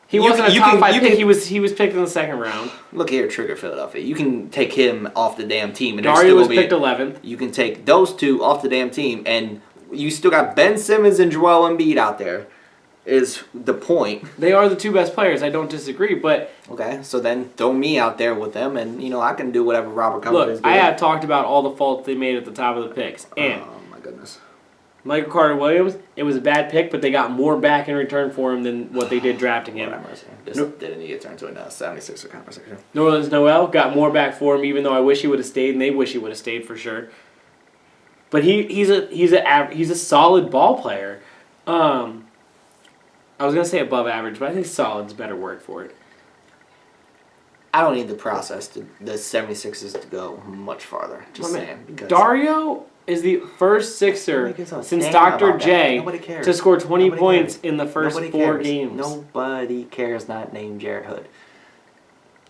He wasn't a top 5 pick. He was picked in the 2nd round. Look here, Trigger Philadelphia. You can take him off the damn team, and Dario was picked 11th. You can take those 2 off the damn team, and you still got Ben Simmons and Joel Embiid out there. Is the point? They are the 2 best players. I don't disagree, but Okay, so then throw me out there with them, and you know I can do whatever Robert Covington is look, doing. I have talked about all the faults they made at the top of the picks, and Oh my goodness. Michael Carter-Williams, it was a bad pick, but they got more back in return for him than what they did drafting him. This didn't need to turn into a 76er conversation. Nerlens Noel got more back for him, even though I wish he would have stayed, and they wish he would have stayed for sure. But he's a solid ball player. I was gonna say above average, but I think solid's a better word for it. I don't need the process to the 76ers to go much farther. Just saying. Because Dario is the first Sixer Nobody gives a since damn Dr. about that. J Nobody cares. to score 20 Nobody points cares. in the first Nobody 4 cares. games. Nobody cares not named Jarrett Hood.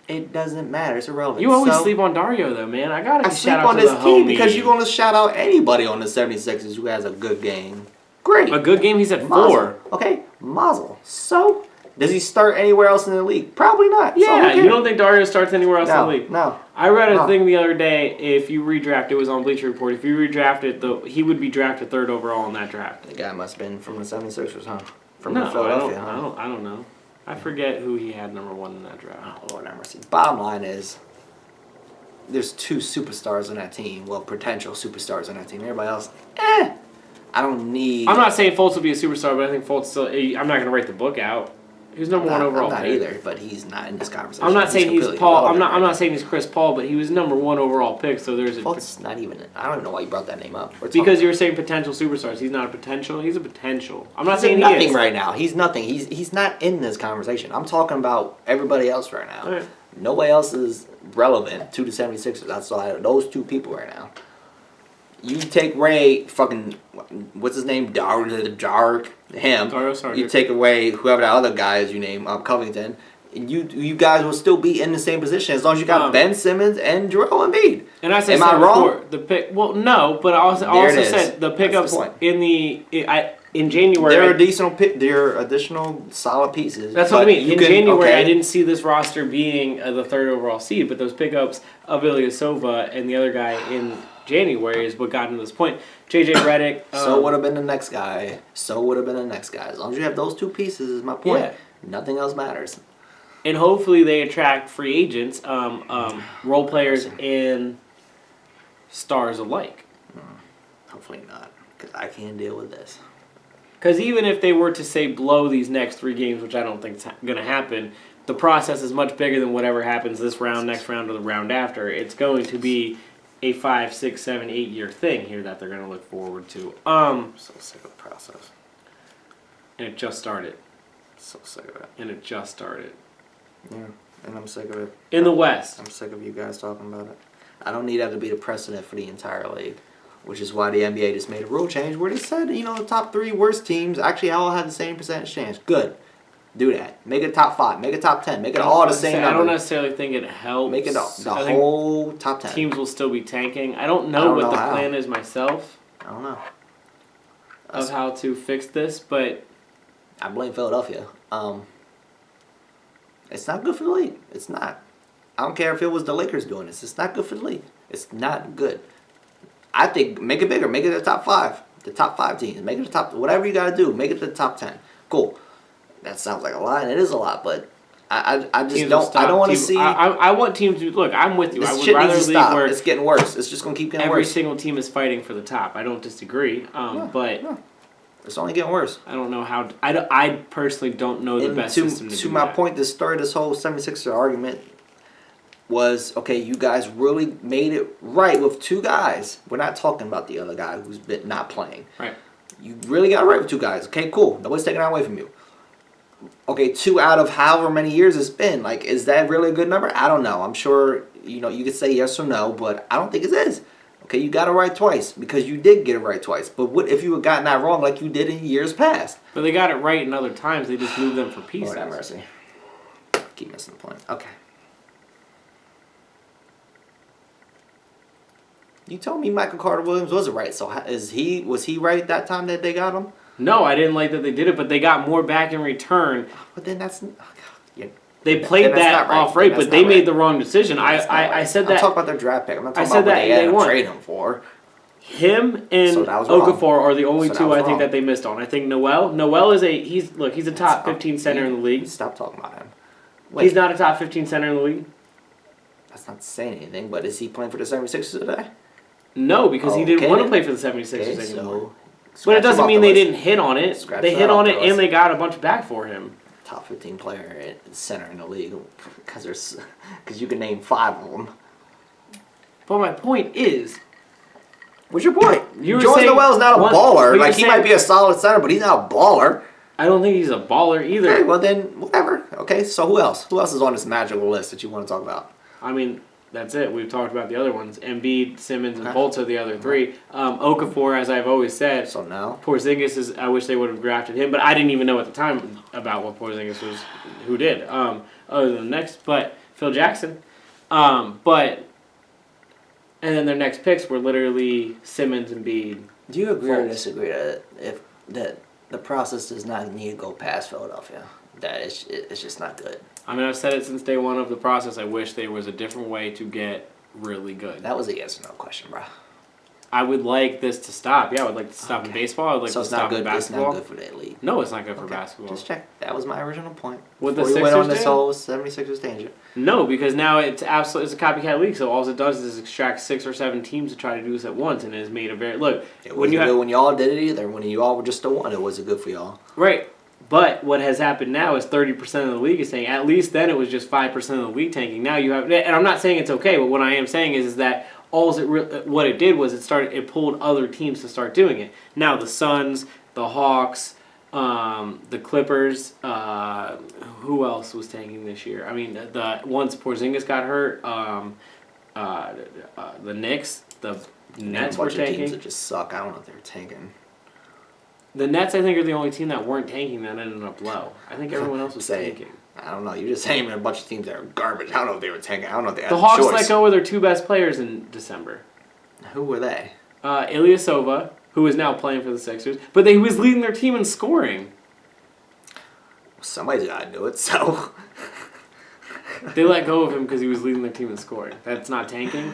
It doesn't matter. It's irrelevant. You always sleep on Dario, though, man. I gotta I shout sleep out on to this the team homie. because you're going to shout out anybody on the 76ers who has a good game. Great. A good game. He's at 4. Mazel. Okay, Mazel. So, does he start anywhere else in the league? Probably not. Yeah, so you don't think Dario starts anywhere else in the league? No. I read a No. thing the other day. If you redraft, it was on Bleacher Report. If you redrafted, he would be drafted 3rd overall in that draft. The guy must have been from the 76ers, huh? From No, Philadelphia, I don't know. I forget who he had number 1 in that draft. Oh, Lord have mercy. Bottom line is, there's 2 superstars on that team. Well, potential superstars on that team. Everybody else, I don't need. I'm not saying Fultz will be a superstar, but I think Fultz still. I'm not going to write the book out. He's number 1 overall. I'm not pick. either, but he's not in this conversation. I'm not saying he's completely Paul. I'm irrelevant right not saying he's Chris Paul, but he was number 1 overall pick. So there's a Fultz not even. I don't even know why you brought that name up. because you were saying potential superstars. He's not a potential. He's a potential. I'm not he's saying nothing he is. right now. He's nothing. He's not in this conversation. I'm talking about everybody else right now. All right. Nobody else is relevant to the 76ers. That's why those 2 people right now. You take Ray, fucking, what's his name? Dark, him. Dario Saric. You take away whoever that other guy is you name, Covington. And you guys will still be in the same position as long as you got Ben Simmons and Joel Embiid. And I said, am I wrong? before, the pick. Well, no, but I also There it is. said the That's pickups the point. in January. They're additional solid pieces. That's what I but mean. you In can- January, okay. I didn't see this roster being the 3rd overall seed, but those pickups of Ilyasova and the other guy in January is what got him to this point. JJ Redick. So would have been the next guy. So would have been the next guy. As long as you have those 2 pieces, is my point. Yeah. Nothing else matters. And hopefully they attract free agents, role players, and stars alike. Hopefully not, because I can't deal with this. Because even if they were to, say, blow these next 3 games, which I don't think is going to happen, the process is much bigger than whatever happens this round, next round, or the round after. It's going to be a 5, 6, 7, 8 year thing here that they're going to look forward to. I'm so sick of the process. And it just started. So sick of it. And it just started. Yeah, and I'm sick of it. In the West. I'm sick of you guys talking about it. I don't need that to be the precedent for the entire league, which is why the NBA just made a rule change where they said, the top 3 worst teams actually all have the same percentage chance. Good. Do that. Make it top 5. Make it top 10. Make it all the same number. I don't necessarily think it helps. Make it the whole top 10. Teams will still be tanking. I don't know what the plan is myself. I don't know. Of how to fix this, but I blame Philadelphia. It's not good for the league. It's not. I don't care if it was the Lakers doing this. It's not good for the league. It's not good. I think make it bigger. Make it the top 5. The top 5 teams. Make it the top. Whatever you got to do. Make it the top 10. Cool. That sounds like a lot, and it is a lot, but I just teams don't. I don't want to see. I want teams to look. I'm with you. This I would shit rather needs to league stop. where It's getting worse. It's just gonna keep getting worse. every single team is fighting for the top. I don't disagree. But it's only getting worse. I don't know how. I personally don't know the best system to do my that. point, the story of this whole 76er argument was, okay, you guys really made it right with 2 guys. We're not talking about the other guy who's been not playing. Right. You really got it right with 2 guys. Okay, cool. Nobody's taking that away from you. Okay, 2 out of however many years it's been. Like, is that really a good number? I don't know. I'm sure, you could say yes or no, but I don't think it is. Okay, you got it right twice because you did get it right twice. But what if you had gotten that wrong like you did in years past? But they got it right in other times. They just moved them for pieces. Lord have mercy. Keep missing the point. Okay. You told me Michael Carter Williams wasn't right. So was he right that time that they got him? No, I didn't like that they did it, but they got more back in return. But then that's... They played that off right, but they made the wrong decision. I said that. I'm talking about their draft pick. I'm not talking about what they had to trade him for. Him and Okafor are the only 2 I think that they missed on. I think Noel is he's a top 15 center in the league. Stop talking about him. He's not a top 15 center in the league. That's not saying anything, but is he playing for the 76ers today? No, because he didn't want to play for the 76ers anymore. So but it doesn't mean they didn't hit on it. They hit on it and they got a bunch back for him. Top 15 player at center in the league because you can name 5 of them. But my point is, what's your point? George Noel's not a baller. Like, he might be a solid center, but he's not a baller. I don't think he's a baller either. Okay, well then, whatever. Okay, so who else? Who else is on this magical list that you want to talk about? I mean, that's it. We've talked about the other ones. Embiid, Simmons, and Bolts are the other 3. Okafor, as I've always said. So now? Porzingis is. I wish they would have drafted him, but I didn't even know at the time about what Porzingis was. Who did? Other than the next, but Phil Jackson. And then their next picks were literally Simmons and Embiid. Do you agree or disagree that the process does not need to go past Philadelphia? That it's just not good. I mean, I've said it since day one of the process. I wish there was a different way to get really good. That was a yes or no question, bro. I would like this to stop. Yeah, I would like to stop in baseball. I would like to stop in basketball. It's not good for that league. No, it's not good for basketball. Just check. That was my original point. What the Sixers went on this whole 76ers tangent. No, because now it's a copycat league. So all it does is extract 6 or 7 teams to try to do this at once, and it has made a very look. It wasn't good when y'all did it either. When you all were just the one, it wasn't good for y'all. Right. But what has happened now is 30% of the league is tanking. At least then it was just 5% of the league tanking. Now you have, and I'm not saying it's okay, but what I am saying is that what it did was it pulled other teams to start doing it. Now the Suns, the Hawks, the Clippers, who else was tanking this year? I mean, once Porzingis got hurt, the Knicks, the Nets were tanking. Teams that just suck. I don't know if they're tanking. The Nets, I think, are the only team that weren't tanking that ended up low. I think everyone else was tanking. I don't know. You're just naming a bunch of teams that are garbage. I don't know if they were tanking. I don't know if they had the Hawks let go of their 2 best players in December. Who were they? Ilyasova, who is now playing for the Sixers, but he was leading their team in scoring. Somebody's got to do it, so... They let go of him because he was leading their team in scoring. That's not tanking?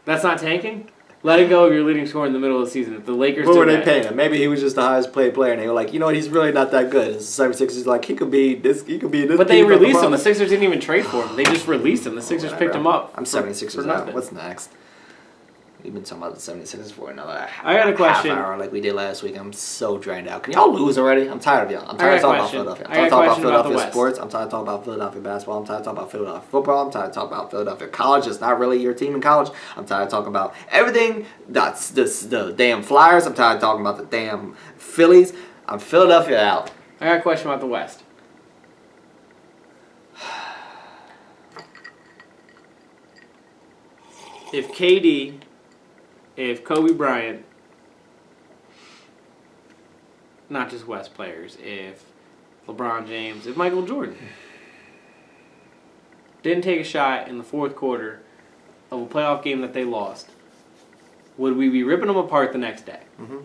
That's not tanking? Letting go of your leading scorer in the middle of the season. If the Lakers what were they paying him? Maybe he was just the highest paid player, and they were like, you know what, he's really not that good. And the 76ers like, he could be this. But they released him. The Sixers didn't even trade for him. They just released him. The Sixers picked him up. I'm 76ers out. What's next? We've been talking about the 76ers for another half hour like we did last week. I'm so drained out. Can y'all lose already? I'm tired of y'all. I'm tired of talking about Philadelphia. I'm tired of talking about Philadelphia sports. I'm tired of talking about Philadelphia basketball. I'm tired of talking about Philadelphia football. I'm tired of talking about Philadelphia college. It's not really your team in college. I'm tired of talking about everything. That's the damn Flyers. I'm tired of talking about the damn Phillies. I'm Philadelphia out. I got a question about the West. If Kobe Bryant, not just West players, if LeBron James, if Michael Jordan didn't take a shot in the fourth quarter of a playoff game that they lost, would we be ripping them apart the next day? Mm-hmm.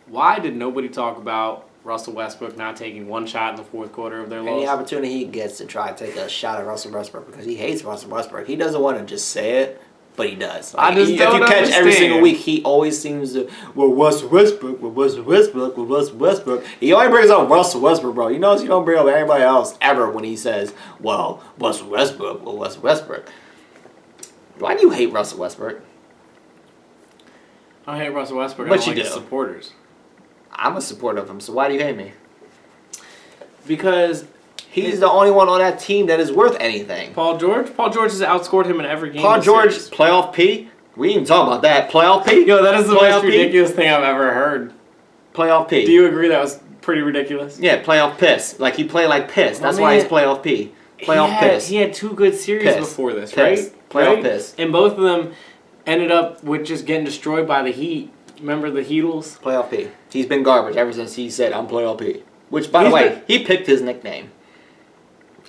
Why did nobody talk about Russell Westbrook not taking one shot in the fourth quarter of their Any loss? opportunity he gets to try to take a shot at Russell Westbrook because he hates Russell Westbrook. He doesn't want to just say it, but he does. I just if don't you catch every understand. single week, he always seems to, Russell Westbrook, Russell Westbrook, Russell Westbrook. He only brings up Russell Westbrook, bro. He knows you don't bring up anybody else ever when he says, Russell Westbrook, Russell Westbrook. Why do you hate Russell Westbrook? I hate Russell Westbrook. But I don't you like his do. supporters. I'm a supporter of him, so why do you hate me? Because He's the only one on that team that is worth anything. Paul George has outscored him in every game. Paul this George, series. playoff P? We didn't even talk about that. Playoff P? Yo, that is the Playoff most P? ridiculous thing I've ever heard. Playoff P. Do you agree that was pretty ridiculous? Yeah, playoff piss. Like, he played like piss. That's My why he's man- playoff P. Playoff piss. He had two good series Piss. before this, Piss. right? Playoff Right? piss. And both of them ended up with just getting destroyed by the Heat. Remember the Heatles? Playoff P. He's been garbage ever since he said, I'm playoff P. Which, by the He's way, been- he picked his nickname.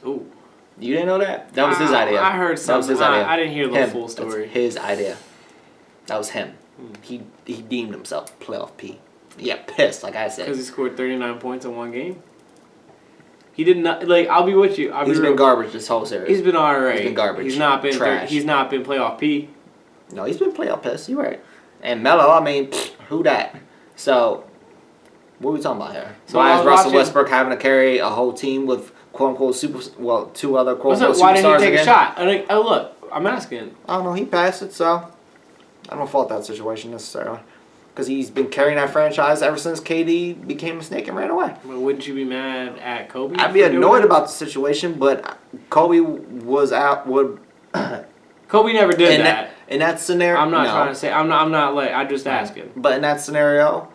Ooh. You didn't know that? That was his idea. I heard That was something. his idea. I didn't hear the Him. full story. That's his idea. That was him. He deemed himself playoff P. Yeah, pissed, like I Because said. he scored 39 points in one game. He did not, like, I'll be with you. He's been garbage this whole series. He's been alright. He's been garbage. He's not been Trash. He's not been playoff P. No, he's been playoff piss. You're right. And Melo, I mean, who that? So, what are we talking about here? So Why I is was Russell watching- Westbrook having to carry a whole team with quote-unquote two other quote-unquote Why didn't superstars he take again? a shot? Oh, look, I'm asking. I don't know. He passed it, so I don't fault that situation necessarily. Because he's been carrying that franchise ever since KD became a snake and ran away. But wouldn't you be mad at Kobe? I'd be for doing annoyed it? about the situation, but Kobe was out. Kobe never did in that. In that scenario, I'm not no. trying to say. I'm not like. I'm just asking. But in that scenario,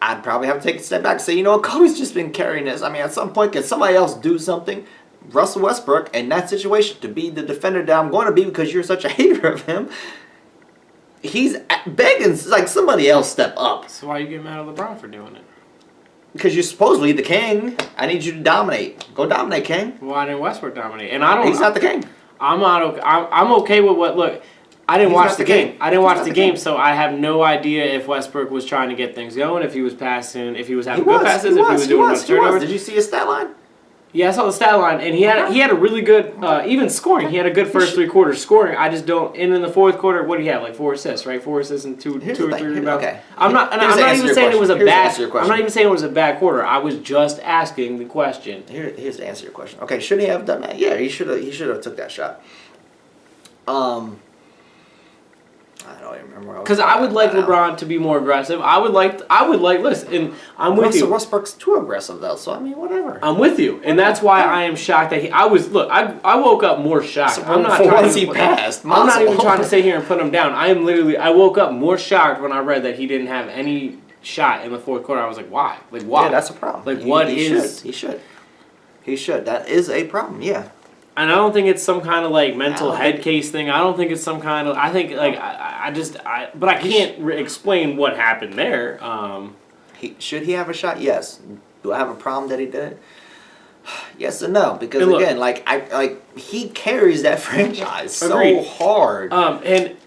I'd probably have to take a step back and say, you know what, Kobe's just been carrying this. I mean, at some point, can somebody else do something? Russell Westbrook, in that situation, to be the defender that I'm going to be because you're such a hater of him, he's begging, like, somebody else step up. So why you get mad at LeBron for doing it? Because you're supposedly the king. I need you to dominate. Go dominate, king. Why didn't Westbrook dominate? And I don't. He's not the king. I'm not okay. I'm okay with what. Look, I didn't He's watch not the the game. king. I didn't He's watch not the the game, king. so I have no idea if Westbrook was trying to get things going, if he was passing, if he was having He good was. passes, He if he was. was doing a bunch of He was. turnovers. Did you see his stat line? Yeah, I saw the stat line, and he had a really good even scoring. He had a good first 3 quarters scoring. I just don't. And in the fourth quarter, what do you have? Like 4 assists, right? 4 assists and two Here's or the 3 thing. rebounds. Okay. I'm not. And Here's I'm the not answer even to saying your it was a question. Here's the bad. answer to your I'm question. not even saying it was a bad quarter. I was just asking the question. Here's the answer to your question. Okay, should he have done that? Yeah, he should have. He should have took that shot. I don't even remember. Because I would like LeBron to be more aggressive. I would like. Listen, and I'm with Russell you. Westbrook's too aggressive though, so I mean, whatever. I'm with you, and that's why I am shocked that he. I woke up more shocked. So I'm not for trying once to he put- passed. I'm not even Muscle. trying to sit here and put him down. I woke up more shocked when I read that he didn't have any shot in the fourth quarter. I was like, why? Like, why? Yeah, that's a problem. Like, what he is- He should. That is a problem. Yeah. And I don't think it's some kind of like mental I don't head think- case thing. I don't think it's some kind of. I think like but I can't explain what happened there. Should he have a shot? Yes. Do I have a problem that he did it? Yes and no, because And look- again, he carries that franchise Agreed. so hard. And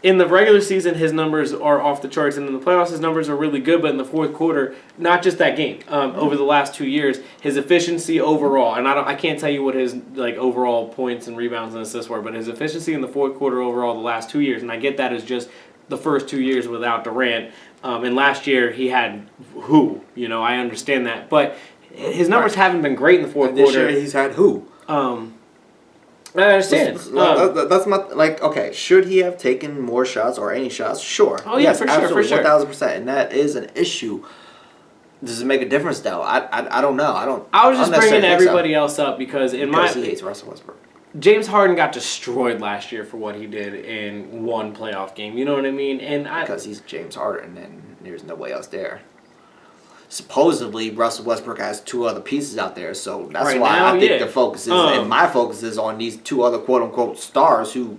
in the regular season, his numbers are off the charts, and in the playoffs, his numbers are really good. But in the fourth quarter, not just that game, over the last 2 years, his efficiency overall, and I can't tell you what his like overall points and rebounds and assists were, but his efficiency in the fourth quarter overall the last 2 years, and I get that is just the first 2 years without Durant. And last year he had I understand that, but his numbers haven't been great in the fourth And this quarter. year he's had who? I understand. That's my okay. Should he have taken more shots or any shots? Sure. Oh, yeah, yes, for sure, for absolutely, sure. 1000%, and that is an issue. Does it make a difference though? I don't know. I was just don't necessarily bringing think so. everybody else up because He hates Russell Westbrook. James Harden got destroyed last year for what he did in one playoff game. You know what I mean? And Because he's James Harden and there's no way else there. Supposedly, Russell Westbrook has 2 other pieces out there, so that's Right why now, I think yeah. the focus is, and my focus is on these 2 other quote-unquote stars who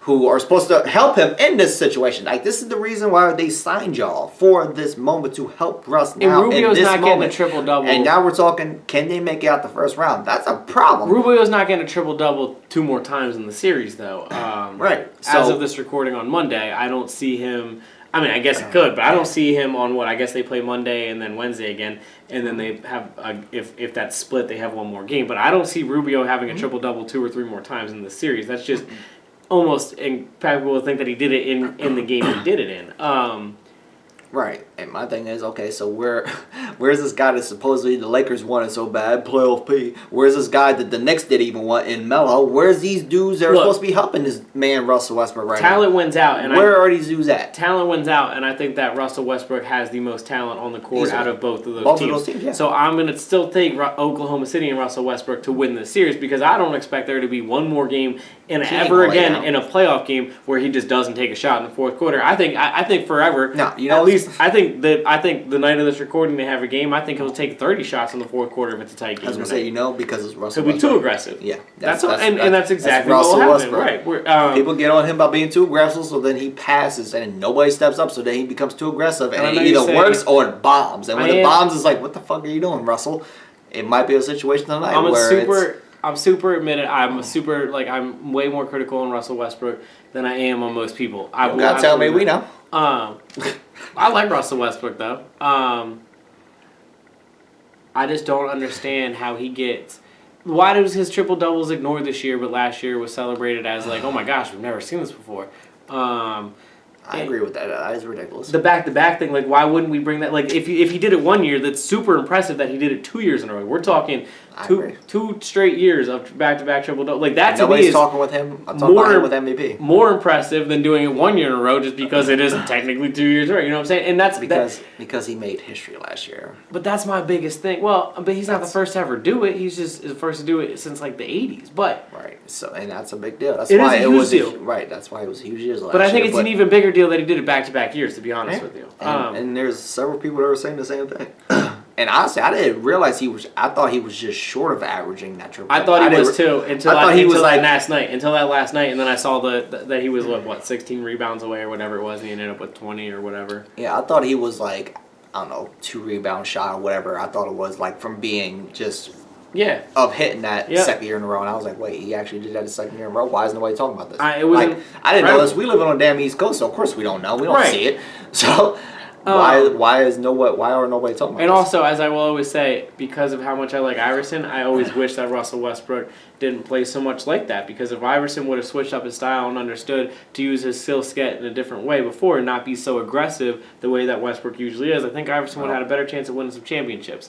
who are supposed to help him in this situation. Like, this is the reason why they signed y'all for this moment to help Russ now and Rubio's in this not moment. getting a triple-double. And now we're talking, can they make it out the first round? That's a problem. Rubio's not getting a triple-double 2 more times in the series, though. Right. As of this recording on Monday, I don't see him. I mean, I guess it could, but I don't see him on what? I guess they play Monday and then Wednesday again, and then they have, if that's split, they have one more game. But I don't see Rubio having a triple-double 2 or 3 more times in the series. That's just almost impractical to think that he did it in the game he did it in. Right, and my thing is, okay, so where's this guy that supposedly the Lakers wanted so bad, playoff P? Where's this guy that the Knicks didn't even want in Melo? Where's these dudes that are supposed to be helping this man Russell Westbrook right now? Talent wins out, and where are these dudes at? Talent wins out, and I think that Russell Westbrook has the most talent on the court out of both of those Both teams. of those teams, yeah. So I'm going to still take Oklahoma City and Russell Westbrook to win this series because I don't expect there to be one more game in a playoff game where he just doesn't take a shot in the fourth quarter. I think forever. No, at least I think the night of this recording they have a game. I think he'll take 30 shots in the fourth quarter if it's a tight game. I was gonna say, because it's Russell. He'll be too aggressive. Yeah, that's exactly what will happen. Right. People get on him about being too aggressive, so then he passes and nobody steps up, so then he becomes too aggressive, and it either works or it bombs. And when it bombs, it's like, what the fuck are you doing, Russell? It might be a situation tonight I'm way more critical on Russell Westbrook than I am on most people. You gotta tell me we know. I like Russell Westbrook though. I just don't understand how he gets. Why was his triple doubles ignored this year, but last year was celebrated as like, oh my gosh, we've never seen this before. I agree with that. That is ridiculous. The back-to-back thing, like, why wouldn't we bring that? Like, if he did it 1 year, that's super impressive that he did it 2 years in a row. We're talking two straight years of back-to-back triple-double. Like, that to me is talking with him. I'm talking about him with MVP. More impressive than doing it 1 year in a row just because it isn't technically 2 years in a row. You know what I'm saying? And that's because he made history last year. But that's my biggest thing. Well, but he's not the first to ever do it. He's just the first to do it since like the 80s. But right. So and that's a big deal. That's why it was a huge deal. Right. That's why it was huge years last year. But I think it's an even bigger deal that he did it back-to-back years, to be honest with you. And there's several people that were saying the same thing. And honestly, I didn't realize I thought he was just short of averaging that triple. I thought he was too until that last night. Until that last night, and then I saw that he was 16 rebounds away or whatever it was, and he ended up with 20 or whatever. Yeah, I thought he was like, I don't know, 2 rebound shot or whatever. I thought it was like from being just of hitting that second year in a row, and I was like, wait, he actually did that the second year in a row. Why is nobody talking about this? I didn't know this. We live on the damn East Coast, so of course we don't know. We don't see it. So. Why are nobody talking about And this? also, as I will always say, because of how much I like Iverson, I always wish that Russell Westbrook didn't play so much like that. Because if Iverson would have switched up his style and understood to use his skill set in a different way before and not be so aggressive the way that Westbrook usually is, I think Iverson would have had a better chance of winning some championships.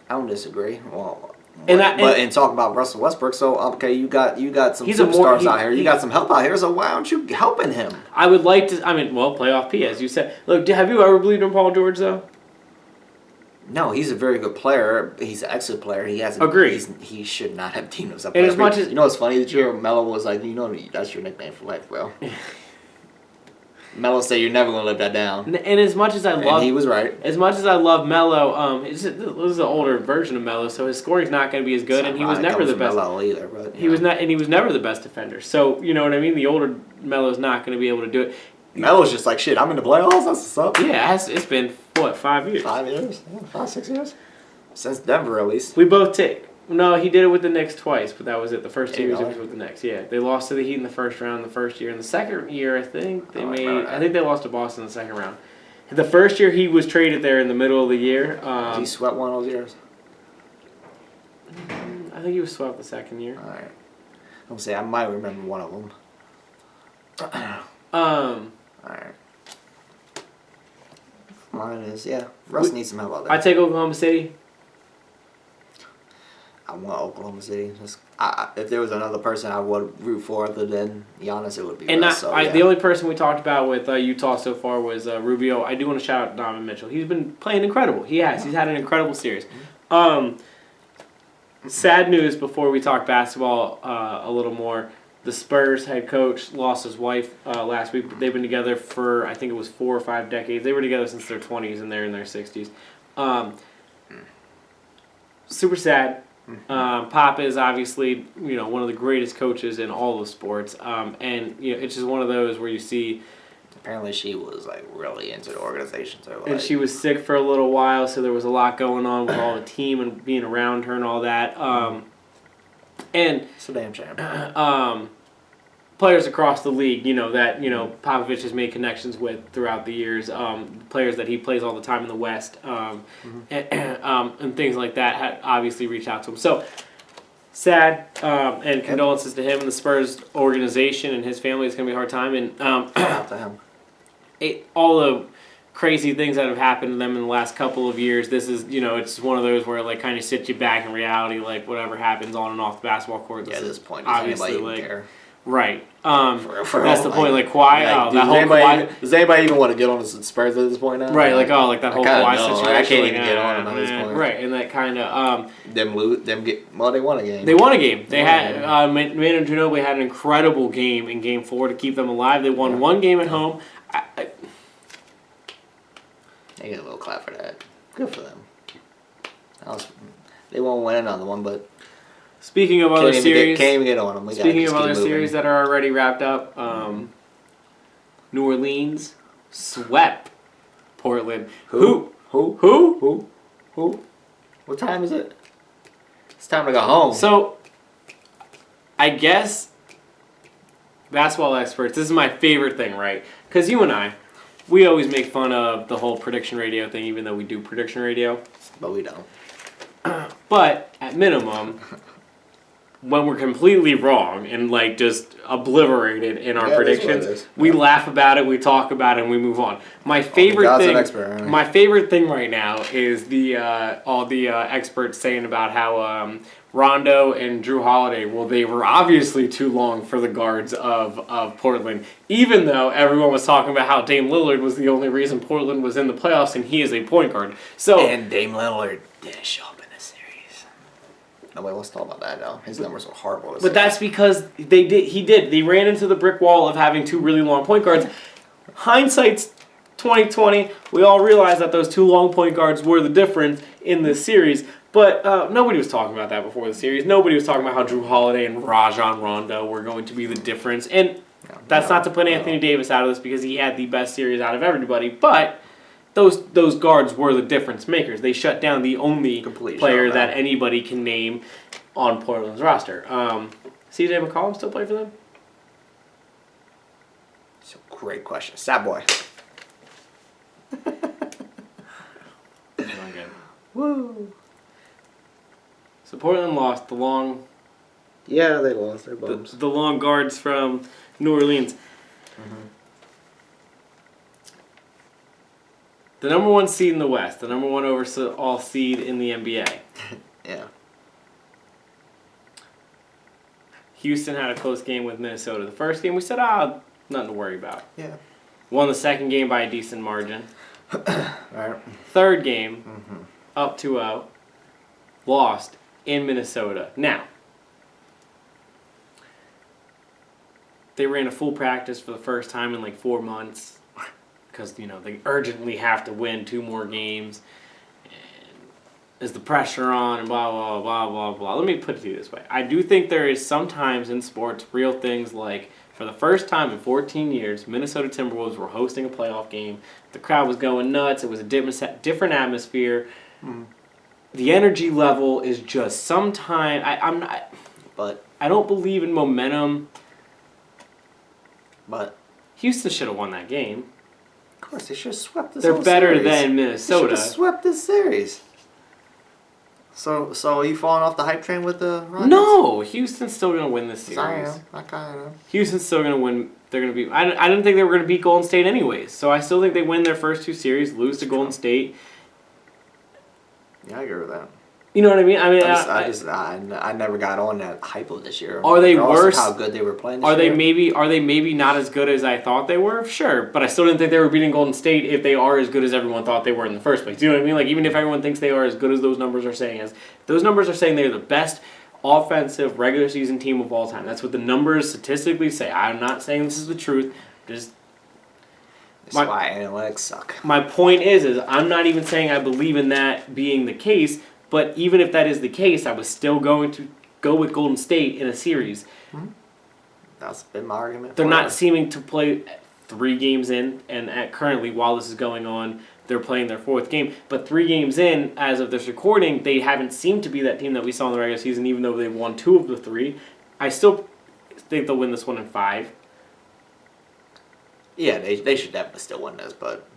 I don't disagree. Well, and talk about Russell Westbrook. So okay, you got some superstars out here. You got some help out here. So why aren't you helping him? I would like to. I mean, playoff P, as you said. Look, have you ever believed in Paul George though? No, he's a very good player. He's an excellent player. He hasn't. Agreed. He should not have teamed us up. And as much as what's funny that Melo was like, that's your nickname for life, bro. Melo said you're never gonna live that down. And as much as I love, he was right. As much as I love Melo, this is an older version of Melo, so his scoring's not going to be as good, and he was never the best. Melo either, but he was not, and he was never the best defender. So you know what I mean. The older Melo's not going to be able to do it. Melo's just like, shit, I'm in the playoffs. That's what's up. Yeah, it's been 5 years? 5 years, 5, 6 years since Denver, at least. We both take. No, he did it with the Knicks twice, but that was it. The first 2 years he was with the Knicks. Yeah, they lost to the Heat in the first round the first year. In the second year, I think they lost to Boston in the second round. The first year he was traded there in the middle of the year. Did he swept one of those years? I think he was swept the second year. All right. I'll say I might remember one of them. All right. Mine is Russ needs some help out there. I take Oklahoma City. I want Oklahoma City. If there was another person I would root for other than Giannis, it would be Russ. The only person we talked about with Utah so far was Rubio. I do want to shout out Donovan Mitchell. He's been playing incredible. He has. He's had an incredible series. Sad news before we talk basketball a little more. The Spurs head coach lost his wife last week. They've been together for, I think it was 4 or 5 decades. They were together since their 20s and they're in their 60s. Super sad. Papa is obviously, one of the greatest coaches in all of sports. And, it's just one of those where you see... Apparently she was, like, really into the organization. So, and she was sick for a little while, so there was a lot going on with all the team and being around her and all that. And... It's a damn shame. Players across the league, that, Popovich has made connections with throughout the years, players that he plays all the time in the West, and things like that, had obviously reached out to him. So, sad, and condolences to him and the Spurs organization and his family. It's going to be a hard time. And out to him. all the crazy things that have happened to them in the last couple of years, this is, it's one of those where it, like, kind of sits you back in reality, like, whatever happens on and off the basketball court. At this point, does obviously, anybody like, even care? Right. For that's the point. Like Kawhi, does anybody even want to get on the Spurs at this point now? Right. Like that whole Kawhi situation. I can't even get on at this point. Right. And that kind of they won a game. They won a game. They had Manu Ginobili had an incredible game in Game 4 to keep them alive. They won one game at home. They get a little clap for that. Good for them. They won't win another one, but. Speaking of other series, can't even get on them. Speaking of other series that are already wrapped up, New Orleans swept Portland. Who? What time is it? It's time to go home. So, I guess basketball experts. This is my favorite thing, right? Because you and I, we always make fun of the whole prediction radio thing, even though we do prediction radio. But we don't. But at minimum. When we're completely wrong and like just obliterated in our predictions, we laugh about it, we talk about it, and we move on. My favorite thing right now is all the experts saying about how Rondo and Drew Holiday, they were obviously too long for the guards of Portland, even though everyone was talking about how Dame Lillard was the only reason Portland was in the playoffs, and he is a point guard. And Dame Lillard didn't show up in the series. Nobody wants to talk about that now. His numbers were horrible. But that's because he did. They ran into the brick wall of having two really long point guards. Hindsight's 2020. We all realize that those two long point guards were the difference in this series. But nobody was talking about that before the series. Nobody was talking about how Drew Holiday and Rajon Rondo were going to be the difference. And that's not to put Anthony Davis out of this because he had the best series out of everybody. But those guards were the difference makers. They shut down the only player that anybody can name on Portland's roster. CJ McCollum still play for them? It's a great question. Sad boy. Woo. So Portland lost the long... Yeah, they lost. They're bums. The long guards from New Orleans. Mm-hmm. The number one seed in the West, the number one overall seed in the NBA. Yeah. Houston had a close game with Minnesota. The first game we said, nothing to worry about. Yeah. Won the second game by a decent margin. Right. Third game, up 2-0, lost in Minnesota. Now, they ran a full practice for the first time in like 4 months. Because, they urgently have to win 2 more games. And is the pressure on and blah, blah, blah, blah, blah. Let me put it to you this way. I do think there is sometimes in sports real things like, for the first time in 14 years, Minnesota Timberwolves were hosting a playoff game. The crowd was going nuts. It was a different atmosphere. The energy level is just sometimes... I'm not... But... I don't believe in momentum. But... Houston should have won that game. Of course, they should have swept this They're whole better series. than Minnesota. They should have swept this series. So are you falling off the hype train with the Rockets? No! Houston's still going to win this series. I am. I kind of. Houston's still going to win. They're going to be... I didn't think they were going to beat Golden State anyways. So I still think they win their first 2 series, lose to Golden State. Yeah, I agree with that. You know what I mean? I never got on that hype of this year. Are they worse? How good they were playing this year? Are they maybe not as good as I thought they were? Sure, but I still didn't think they were beating Golden State if they are as good as everyone thought they were in the first place. You know what I mean? Like, even if everyone thinks they are as good as those numbers are saying, those numbers are saying they're the best offensive regular season team of all time. That's what the numbers statistically say. I'm not saying this is the truth. That's why analytics suck. My point is I'm not even saying I believe in that being the case. But even if that is the case, I was still going to go with Golden State in a series. That's been my argument. They're not seeming to play 3 games in, and currently, while this is going on, they're playing their 4th game. But 3 games in, as of this recording, they haven't seemed to be that team that we saw in the regular season, even though they've won 2 of the 3. I still think they'll win this one in 5. Yeah, they should definitely still win this, but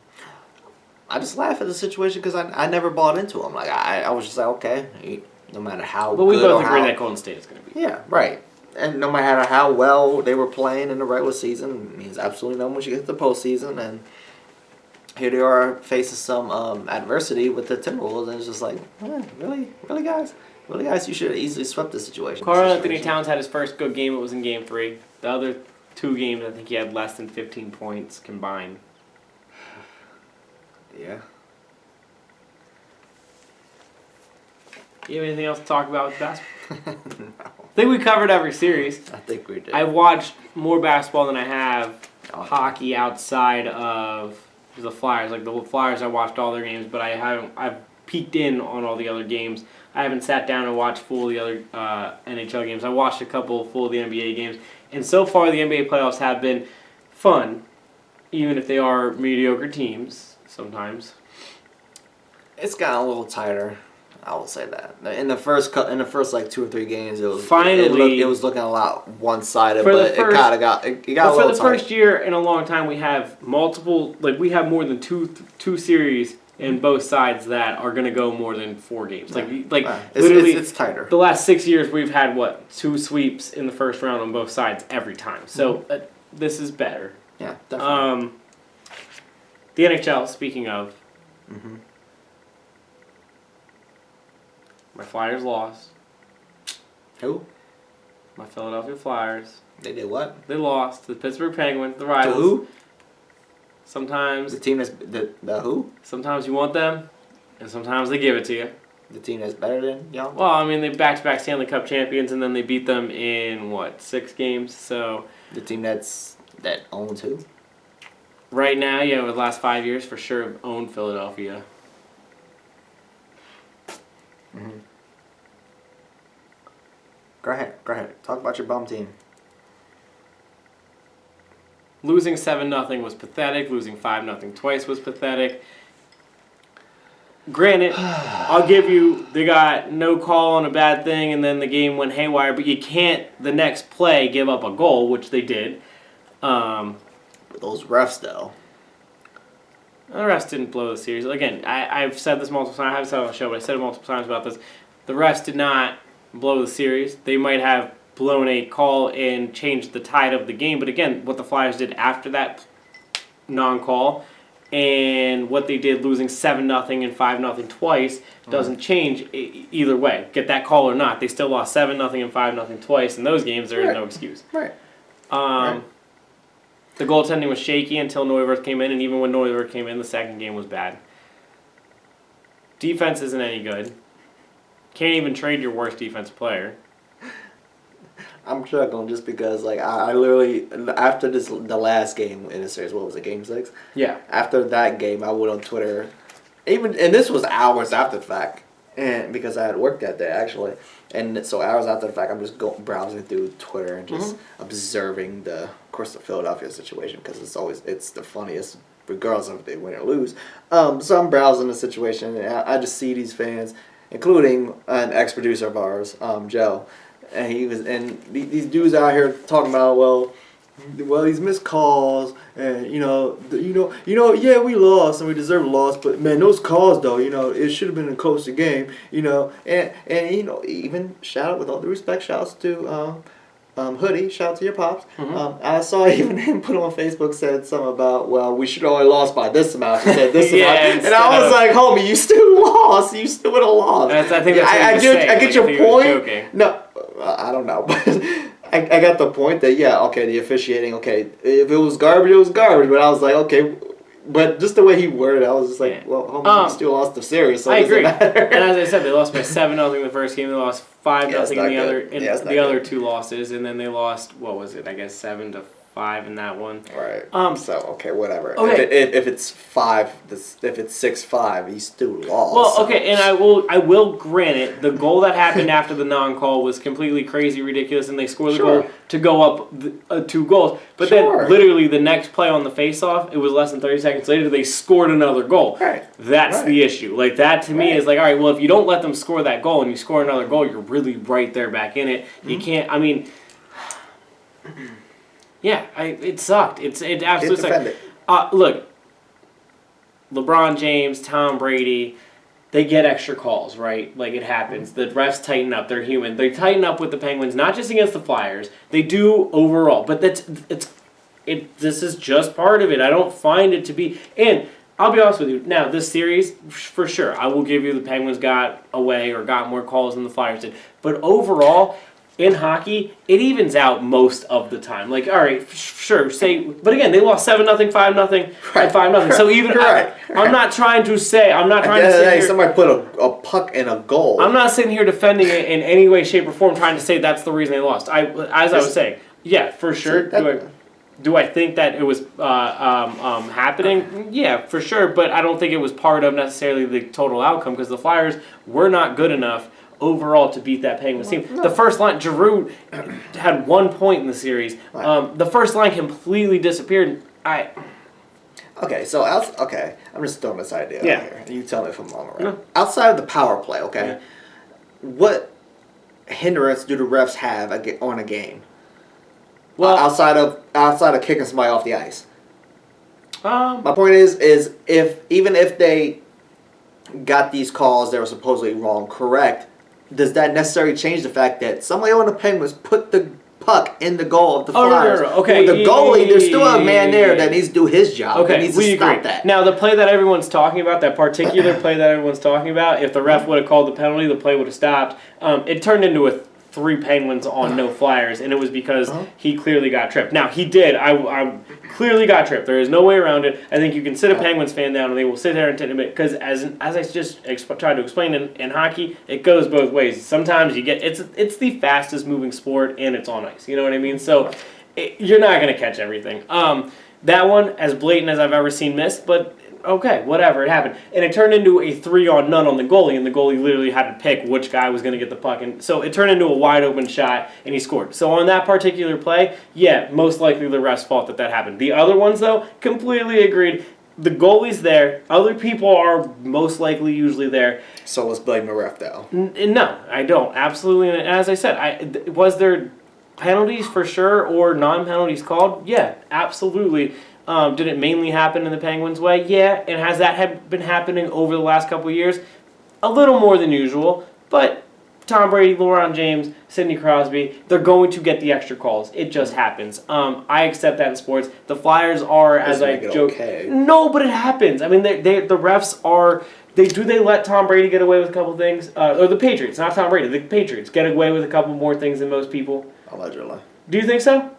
I just laugh at the situation because I never bought into them. Like, I was just like, okay, no matter how But we good both or agree how, that Golden State is going to be. Yeah, right. And no matter how well they were playing in the regular season, it means absolutely nothing once you get to the postseason. And here they are facing some adversity with the Timberwolves, and it's just like, really, guys? Really, guys, you should have easily swept this situation. Karl-Anthony Towns had his first good game. It was in Game 3. The other 2 games, I think he had less than 15 points combined. Yeah. You have anything else to talk about with basketball? No. I think we covered every series. I think we did. I've watched more basketball than I have hockey outside of the Flyers. Like the Flyers, I watched all their games, but I've peeked in on all the other games. I haven't sat down and watched full of the other NHL games. I watched a couple full of the NBA games, and so far the NBA playoffs have been fun, even if they are mediocre teams sometimes. It's gotten a little tighter. I will say that in the first like 2 or 3 games, it was finally it was looking a lot one-sided, but it kind of got a little for the tight. first year in a long time. We have multiple, like we have more than two series in both sides that are going to go more than 4 games. Literally, it's tighter. The last 6 years we've had 2 sweeps in the first round on both sides every time. So this is better. Yeah, definitely. The NHL. Speaking of. My Flyers lost. Who? My Philadelphia Flyers. They did what? They lost to the Pittsburgh Penguins, the rivals. To who? Sometimes The team that's the who? Sometimes you want them, and sometimes they give it to you. The team that's better than y'all? Well, I mean, they back-to-back Stanley Cup champions, and then they beat them in 6 games. So The team that owns who? right now, yeah, over the last 5 years, for sure, have owned Philadelphia. Go ahead. Talk about your bum team. Losing 7-0 was pathetic. Losing 5-0 twice was pathetic. Granted, I'll give you, they got no call on a bad thing, and then the game went haywire, but you can't, the next play, give up a goal, which they did. But those refs, though. The refs didn't blow the series. Again, I've said this multiple times. I haven't said it on the show, but I said it multiple times about this. The refs did not blow the series. They might have blown a call and changed the tide of the game, but again, what the Flyers did after that non-call and what they did losing 7-0 and 5-0 twice doesn't change either way. Get that call or not. They still lost 7-0 and 5-0 twice. In those games, there is no excuse. Right. The goaltending was shaky until Neuwirth came in, and even when Neuwirth came in, the second game was bad. Defense isn't any good. Can't even trade your worst defensive player. I'm struggling just because, like, I literally, after the last game in the series, what was it, Game 6? Yeah. After that game, I went on Twitter, and this was hours after the fact, and because I had worked that day, actually. And so hours after the fact, I'm just browsing through Twitter and just observing of course, the Philadelphia situation, because it's the funniest, regardless of if they win or lose. So I'm browsing the situation, and I just see these fans, including an ex-producer of ours, Joe. And these dudes out here talking about, well, these missed calls, and yeah, we lost and we deserve a loss, but man, those calls though, it should have been a closer game, and even shout out, with all due respect, shouts to Hoodie, shout out to your pops. I saw even him put on Facebook, said something about, well, we should have only lost by this amount. He said this amount, and I was like, homie, you still lost. You still would have lost. I think that's what I get your point. No. I don't know, but I got the point that, the officiating, if it was garbage, it was garbage, but I was like, okay, but just the way he worded it, I was just like, well, homie, you still lost the series, so I agree. Matter. And as I said, they lost by 7-0 in the first game, they lost 5-0 in the other 2 losses, and then they lost, 7-5 5 in that one. Right. So okay, whatever. Okay. If it's 5, if it's 6-5, he's still lost. Well, so. okay, and I will grant it. The goal that happened after the non-call was completely crazy, ridiculous, and they scored the goal to go up 2 goals. But then, literally, the next play on the face-off, it was less than 30 seconds later, they scored another goal. Right. That's the issue. Like, that to me is like, all right, well, if you don't let them score that goal and you score another goal, you're really right there back in it. You can't. I mean. Yeah, it sucked. It absolutely sucked. Look, LeBron James, Tom Brady, they get extra calls, right? Like, it happens. The refs tighten up. They're human. They tighten up with the Penguins, not just against the Flyers. They do overall. But this is just part of it. I don't find it to be. And I'll be honest with you. Now, this series, for sure, I will give you the Penguins got away or got more calls than the Flyers did. But overall, in hockey, it evens out most of the time. Like, all right, sure, but again, they lost 7-0, 5-0, and 5-0. So even I'm not trying to say somebody put a puck in a goal. I'm not sitting here defending it in any way, shape, or form, trying to say that's the reason they lost. As I was saying, yeah, for sure. Do I think that it was happening? Yeah, for sure. But I don't think it was part of necessarily the total outcome because the Flyers were not good enough overall to beat that Penguins team. No. The first line, Giroux had 1 point in the series. The first line completely disappeared. Okay, so I'm just throwing this idea out here. You tell me if I'm wrong or right. No. Outside of the power play, what hindrance do the refs have on a game? Well, outside of kicking somebody off the ice. My point is even if they got these calls that were supposedly wrong correct, does that necessarily change the fact that somebody on the Penguins put the puck in the goal of the Flyers? No. Okay. With the goalie, there's still a man there that needs to do his job. Okay, needs to stop that. Now, the play that everyone's talking about, that particular play that everyone's talking about, if the ref would have called the penalty, the play would have stopped. It turned into a 3 Penguins on no Flyers, and it was because he clearly got tripped. Now, he did. I clearly got tripped. There is no way around it. I think you can sit a Penguins fan down, and they will sit there and take a minute, because as I just tried to explain in hockey, it goes both ways. Sometimes you get it's the fastest moving sport, and it's on ice. You know what I mean? So you're not going to catch everything. That one, as blatant as I've ever seen missed, but okay, whatever, it happened. And it turned into a 3-on-none on the goalie, and the goalie literally had to pick which guy was going to get the puck. And so it turned into a wide-open shot, and he scored. So on that particular play, yeah, most likely the ref's fault that happened. The other ones, though, completely agreed. The goalie's there. Other people are most likely usually there. So let's blame the ref, though. No, I don't. Absolutely. And as I said, was there penalties for sure or non-penalties called? Yeah, absolutely. Did it mainly happen in the Penguins' way? Yeah. And has that been happening over the last couple of years? A little more than usual. But Tom Brady, LeBron James, Sidney Crosby, they're going to get the extra calls. It just happens. I accept that in sports. The Flyers are, as I joke. Okay. No, but it happens. I mean, the refs are. They let Tom Brady get away with a couple things? Or the Patriots, not Tom Brady. The Patriots get away with a couple more things than most people. Allegedly. Do you think so?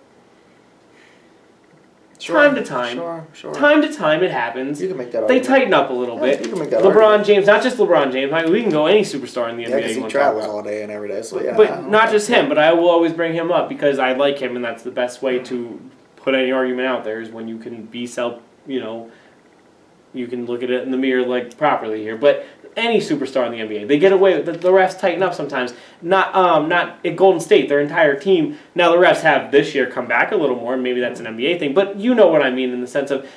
Sure. Time to time. Sure. Time to time it happens. You can make that They argument. tighten up a little bit. You can make that LeBron argument. James, not just LeBron James. We can go any superstar in the NBA. Yeah, because he travels all day and every day. So yeah. But not just him, but I will always bring him up because I like him, and that's the best way to put any argument out there is when you can you can look at it in the mirror properly here. But any superstar in the NBA, they get away with the refs tighten up sometimes. Not at Golden State, their entire team. Now the refs have this year come back a little more, and maybe that's an NBA thing. But you know what I mean in the sense of,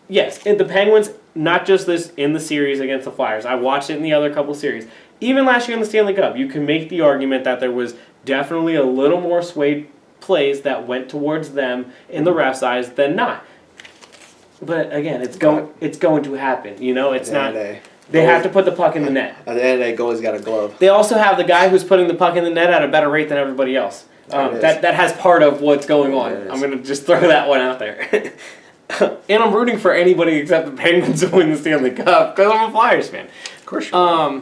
yes, the Penguins, not just this in the series against the Flyers. I watched it in the other couple series. Even last year in the Stanley Cup, you can make the argument that there was definitely a little more swayed plays that went towards them in the refs' eyes than not. But again, it's going to happen. It's not. They have to put the puck in the net. At the end of the day, goalie's got a glove. They also have the guy who's putting the puck in the net at a better rate than everybody else. That has part of what's going on. I'm going to just throw that one out there. And I'm rooting for anybody except the Penguins to win the Stanley Cup because I'm a Flyers fan. Of course you are.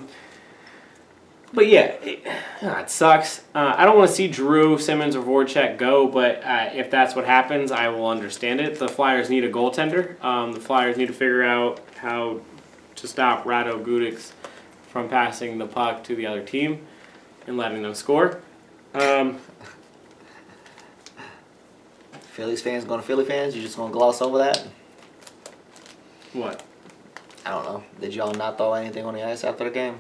But yeah, it sucks. I don't want to see Drew, Simmons, or Voracek go, but if that's what happens, I will understand it. The Flyers need a goaltender. The Flyers need to figure out how to stop Rado Gudic from passing the puck to the other team and letting them score. Phillies fans going to Philly fans. You just gonna gloss over that? What? I don't know. Did y'all not throw anything on the ice after the game?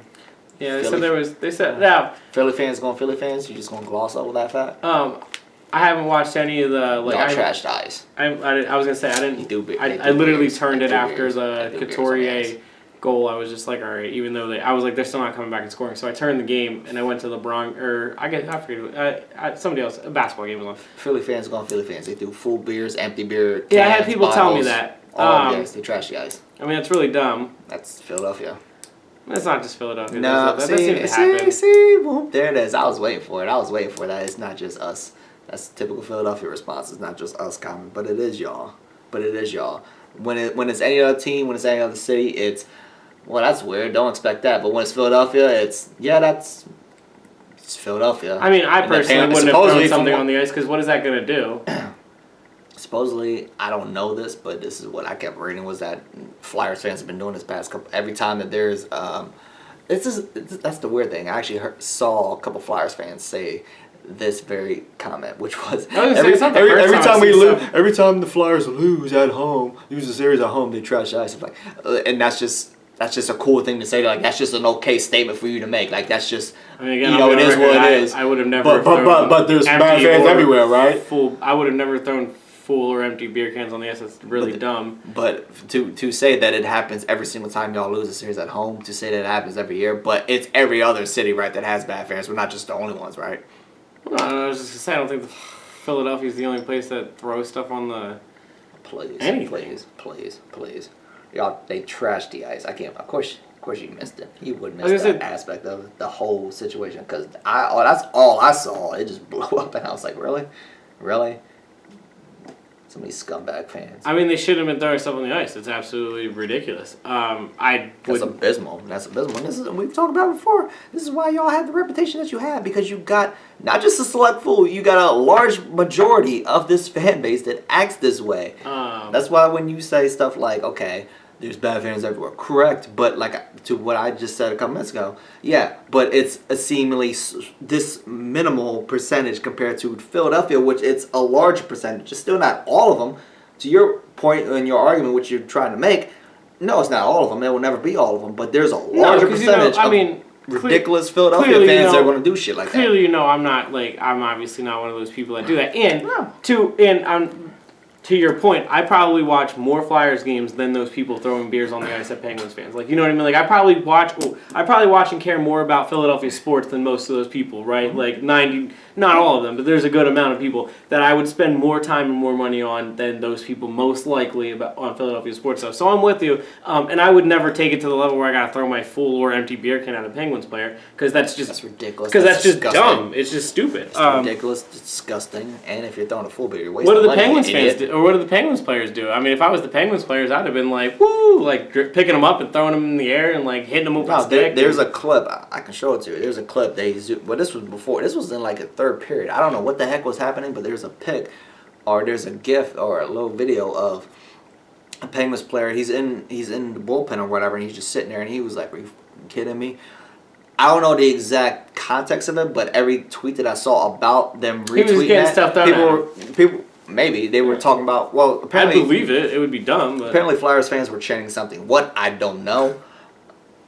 Yeah, they said there was. They said now. Philly fans going Philly fans. You just gonna gloss over that fact? I haven't watched any of the like. Y'all trashed ice. I was gonna say I didn't. I literally beers. turned They it do after beers. the They do beers on the Couturier ice. goal. I was just like, all right. Even though I was like, they're still not coming back and scoring. So I turned the game and I went to LeBron or I forget somebody else. A basketball game was on. Philly fans going Philly fans. They do full beers, empty beer. Cans, Yeah, I had people tell me bottles, that. All the ice. They trash the ice. I mean, it's really dumb. That's Philadelphia. It's not just Philadelphia. No, that seems to happen. see, boom, there it is. I was waiting for it. That it's not just us. That's typical Philadelphia response. It's not just us coming, but it is y'all. When it's any other team, when it's any other city, it's well, that's weird. Don't expect that. But when it's Philadelphia, it's Philadelphia. I mean, I And personally wouldn't have thrown something on the ice because what is that going to do? Supposedly, I don't know this, but this is what I kept reading was that Flyers fans have been doing this past couple. Every time that there's, that's the weird thing. I actually saw a couple Flyers fans say this very comment, which was every time the Flyers lose at home, lose the series at home, they trash the ice. Like, and that's just a cool thing to say. Like that's just an okay statement for you to make. Like that's just I mean, again, it is what it is. I would have never. But there's bad fans everywhere, right? I would have never thrown full or empty beer cans on the ice. That's really dumb. But to say that it happens every single time y'all lose a series at home, to say that it happens every year, but it's every other city, right, that has bad fans. We're not just the only ones, right? Well, I was just gonna say I don't think Philadelphia is the only place that throws stuff on the. Please. Y'all, they trashed the ice. I can't. Of course you missed it. You would miss that aspect of the whole situation because that's all I saw. It just blew up, and I was like, really. So many scumbag fans. I mean, they shouldn't have been throwing stuff on the ice. It's absolutely ridiculous. That's abysmal. We've talked about it before. This is why y'all have the reputation that you have because you got not just a select few, you got a large majority of this fan base that acts this way. That's why when you say stuff like, okay, there's bad fans everywhere. Correct, but like to what I just said a couple minutes ago, yeah, but it's a seemingly this minimal percentage compared to Philadelphia, which it's a large percentage. It's still not all of them. To your point in your argument, which you're trying to make, no, it's not all of them. It will never be all of them, but there's a larger percentage of ridiculous Philadelphia fans that are going to do shit like that. Clearly, I'm obviously not one of those people that do that. To your point, I probably watch more Flyers games than those people throwing beers on the ice at Penguins fans. Like, you know what I mean? Like, I probably watch and care more about Philadelphia sports than most of those people, right? Mm-hmm. Like 90, not all of them, but there's a good amount of people that I would spend more time and more money on than those people most likely on Philadelphia sports stuff. So I'm with you, and I would never take it to the level where I gotta throw my full or empty beer can at a Penguins player because that's ridiculous. Because that's just dumb. It's just stupid. It's ridiculous, disgusting, and if you're throwing a full beer, you're wasting money. What do the Penguins fans do? Or what do the Penguins players do? I mean, if I was the Penguins players, I'd have been like, woo, like picking them up and throwing them in the air and like hitting them with a stick. There's a clip. I can show it to you. There's a clip. But this was before. This was in like a third period. I don't know what the heck was happening, but there's a pic, or there's a GIF or a little video of a Penguins player. He's in the bullpen or whatever, and he's just sitting there, and he was like, "Are you kidding me?" I don't know the exact context of it, but every tweet that I saw about them retweeting he was getting stuff done. People. Maybe they were talking about. Well, apparently, I believe it. It would be dumb. But. Apparently, Flyers fans were chanting something. What I don't know.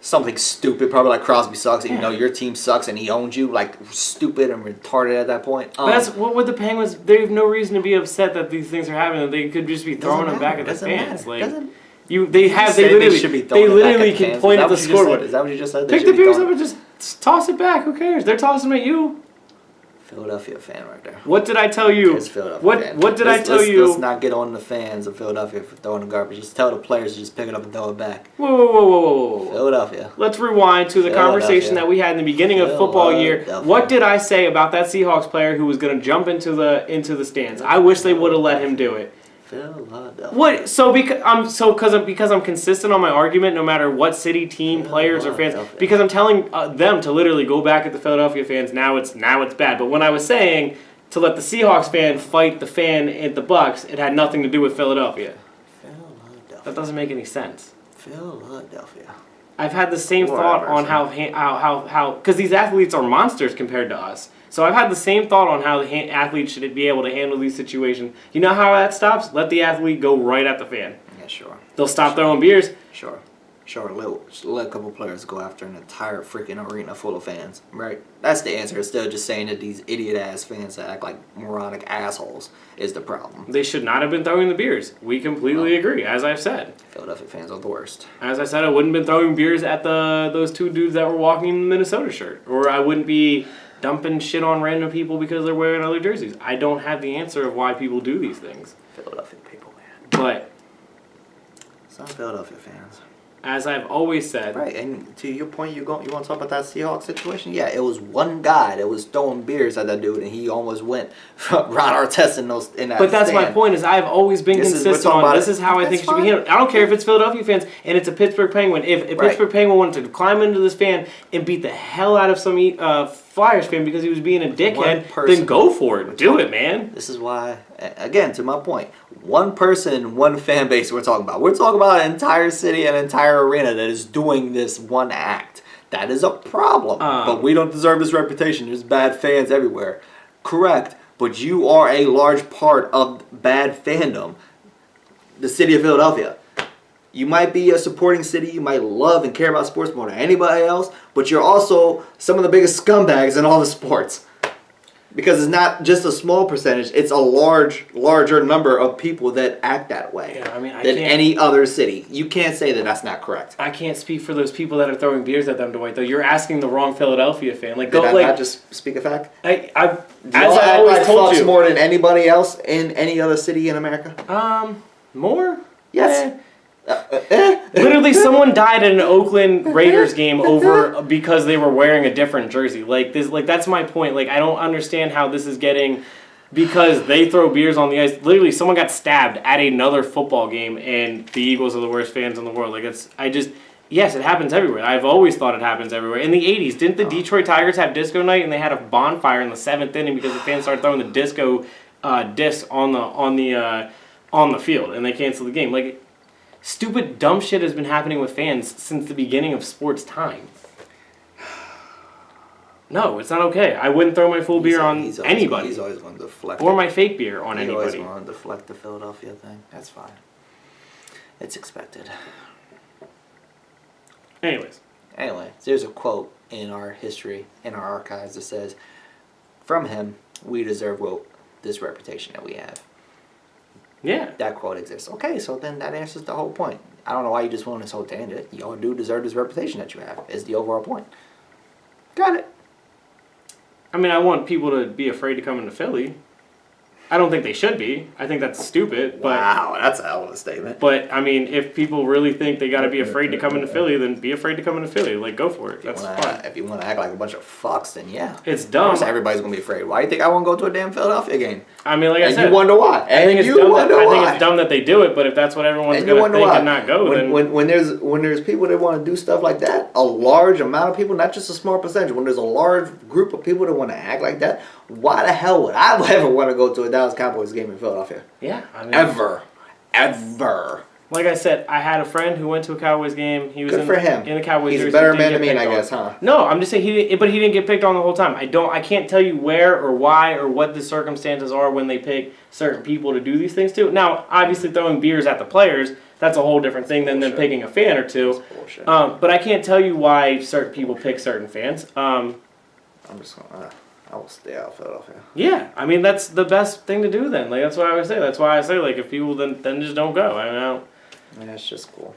Something stupid, probably like Crosby sucks. You know your team sucks, and he owns you. Like stupid and retarded at that point. That's what would the Penguins. They have no reason to be upset that these things are happening. They could just be throwing them back at the fans. Like they literally can point at the scoreboard. Is that what you just said? Pick the beers up and just toss it back. Who cares? They're tossing them at you. Philadelphia fan right there. What did I tell you? It's Philadelphia fan. What did I tell you? Let's not get on the fans of Philadelphia for throwing the garbage. Just tell the players to just pick it up and throw it back. Whoa. Philadelphia. Let's rewind to the conversation that we had in the beginning of football year. What did I say about that Seahawks player who was going to jump into the stands? I wish they would have let him do it. Philadelphia. What? So because I'm consistent on my argument, no matter what city, team, players, or fans. Because I'm telling them to literally go back at the Philadelphia fans. Now it's bad. But when I was saying to let the Seahawks fan fight the fan at the Bucks, it had nothing to do with Philadelphia. That doesn't make any sense. Philadelphia. I've had the same thought on how because these athletes are monsters compared to us. So I've had the same thought on how the athlete should be able to handle these situations. You know how that stops? Let the athlete go right at the fan. Yeah, sure. They'll stop throwing beers. Sure. Let a couple players go after an entire freaking arena full of fans, right? That's the answer. Instead of just saying that these idiot-ass fans that act like moronic assholes is the problem. They should not have been throwing the beers. We completely agree, as I've said. Philadelphia fans are the worst. As I said, I wouldn't have been throwing beers at those two dudes that were walking in the Minnesota shirt. Or I wouldn't be dumping shit on random people because they're wearing other jerseys. I don't have the answer of why people do these things. Philadelphia people, man. But Some Philadelphia fans. as I've always said, Right, and to your point, you want to talk about that Seahawks situation? Yeah, it was one guy that was throwing beers at that dude, and he almost went Ron Artest in that but that's stand. my point. Is I've always been consistent on this is how I think it should be handled. I don't care if it's Philadelphia fans and it's a Pittsburgh Penguin. If a Pittsburgh Penguin wanted to climb into this fan and beat the hell out of some Flyers fan because he was being a dickhead, then go for it. Do it, man. This is why, again, to my point, one person, one fan base we're talking about. We're talking about an entire city, an entire arena that is doing this one act. That is a problem. But we don't deserve this reputation. There's bad fans everywhere. Correct. But you are a large part of bad fandom. The city of Philadelphia. You might be a supporting city. You might love and care about sports more than anybody else. But you're also some of the biggest scumbags in all the sports. Because it's not just a small percentage. It's a larger number of people that act that way than any other city. You can't say that that's not correct. I can't speak for those people that are throwing beers at them, Dwight, though. You're asking the wrong Philadelphia fan. Like, Did I not just speak a fact? As I always told you. More than anybody else in any other city in America? More? Yes. Literally, someone died at an Oakland Raiders game over because they were wearing a different jersey. Like this, like that's my point. Like I don't understand how this is getting because they throw beers on the ice. Literally, someone got stabbed at another football game, and the Eagles are the worst fans in the world. Like yes, it happens everywhere. I've always thought it happens everywhere. In the '80s, didn't the Detroit Tigers have disco night and they had a bonfire in the 7th inning because the fans started throwing the disco disc on the field and they canceled the game. Like. Stupid, dumb shit has been happening with fans since the beginning of sports time. No, it's not okay. I wouldn't throw my full beer on anybody. He's always going to deflect. Or my fake beer on anybody. He's always going to deflect the Philadelphia thing. That's fine. It's expected. Anyway, there's a quote in our history, in our archives that says, from him, we deserve this reputation that we have. Yeah. That quote exists. Okay, so then that answers the whole point. I don't know why you just went on this whole tangent. Y'all do deserve this reputation that you have, is the overall point. Got it. I mean, I want people to be afraid to come into Philly. I don't think they should be. I think that's stupid. But, wow, that's a hell of a statement. But, I mean, if people really think they got to be afraid to come into Philly, then be afraid to come into Philly. Like, go for it. That's fine. If you want to act like a bunch of fucks, then yeah. It's dumb. Of course everybody's going to be afraid. Why do you think I won't go to a damn Philadelphia game? I mean, like I said. You wonder why. I think it's dumb that they do it, but if that's what everyone's going to think and not go, then... When there's people that want to do stuff like that, a large amount of people, not just a small percentage, when there's a large group of people that want to act like that, why the hell would I ever want to go to a Dallas Cowboys game in Philadelphia? Yeah, I mean... Ever. Like I said, I had a friend who went to a Cowboys game. He was Good for him. In the Cowboys jersey. He's a better man than me, I guess, huh? No, I'm just saying he didn't get picked on the whole time. I can't tell you where or why or what the circumstances are when they pick certain people to do these things too. Now, obviously throwing beers at the players, that's a whole different thing than them picking a fan or two. But I can't tell you why certain people pick certain fans. I'm just gonna... I will stay out of Philadelphia. Yeah, I mean that's the best thing to do then. Like that's what I would say. That's why I say like if people then just don't go. I mean that's just cool.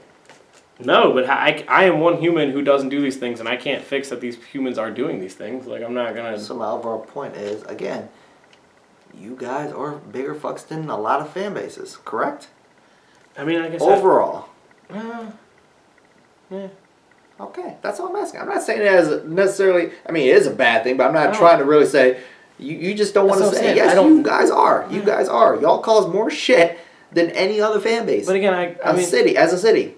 No, but I am one human who doesn't do these things, and I can't fix that these humans are doing these things. Like I'm not gonna. So my overall point is again, you guys are bigger fucks than a lot of fan bases, correct? I mean, like I said, overall. Yeah. Okay, that's all I'm asking. I'm not saying it as necessarily. I mean, it is a bad thing, but I'm not trying to really say. You just don't want to say. Yes, you guys are. You guys are. Y'all cause more shit than any other fan base. But again, as a city.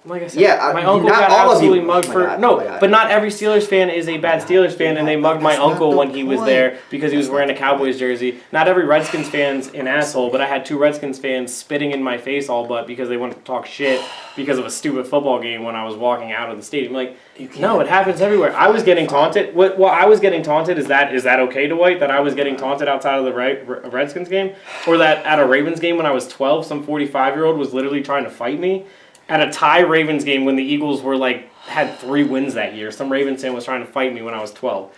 Like I said, Yeah, my uncle not got all of absolutely you. mugged Oh my for God, no, oh my God. but not every Steelers fan is a bad Steelers fan, and they mugged my That's not uncle the when he was point. there because he was That's wearing not a the Cowboys jersey. Not every Redskins fan's an asshole, but I had 2 Redskins fans spitting in my face all but because they wanted to talk shit because of a stupid football game when I was walking out of the stadium. Like, no, it happens everywhere. I was getting taunted. What I was getting taunted, is that okay, Dwight, that I was getting taunted outside of the Redskins game? Or that at a Ravens game when I was 12, some 45-year-old was literally trying to fight me? At a tie Ravens game when the Eagles were had 3 wins that year, some Ravens fan was trying to fight me when I was 12.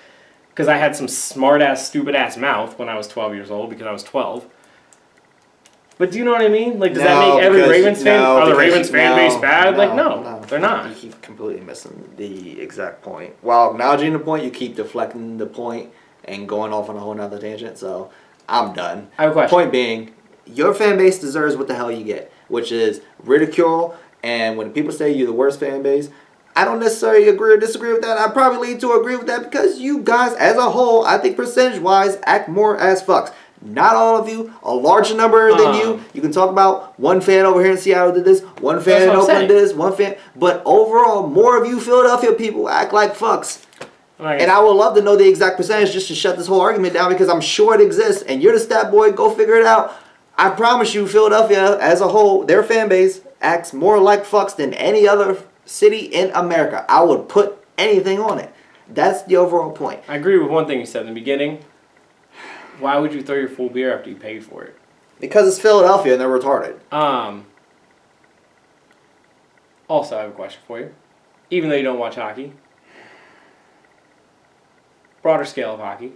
Because I had some smart-ass, stupid-ass mouth when I was 12 years old because I was 12. But do you know what I mean? Like, does that make every Ravens fan? Are the Ravens fan base bad? No, they're not. You keep completely missing the exact point. While acknowledging the point, you keep deflecting the point and going off on a whole nother tangent. So I'm done. I have a question. Point being, your fan base deserves what the hell you get, which is ridicule. And when people say you're the worst fan base, I don't necessarily agree or disagree with that. I probably lean to agree with that because you guys, as a whole, I think percentage-wise, act more as fucks. Not all of you, a larger number than you. You can talk about one fan over here in Seattle did this, one fan in Oakland did this, one fan. But overall, more of you Philadelphia people act like fucks. Right. And I would love to know the exact percentage just to shut this whole argument down because I'm sure it exists. And you're the stat boy, go figure it out. I promise you, Philadelphia as a whole, their fan base acts more like fucks than any other city in America. I would put anything on it. That's the overall point. I agree with one thing you said in the beginning. Why would you throw your full beer after you paid for it? Because it's Philadelphia and they're retarded. Also, I have a question for you. Even though you don't watch hockey. Broader scale of hockey.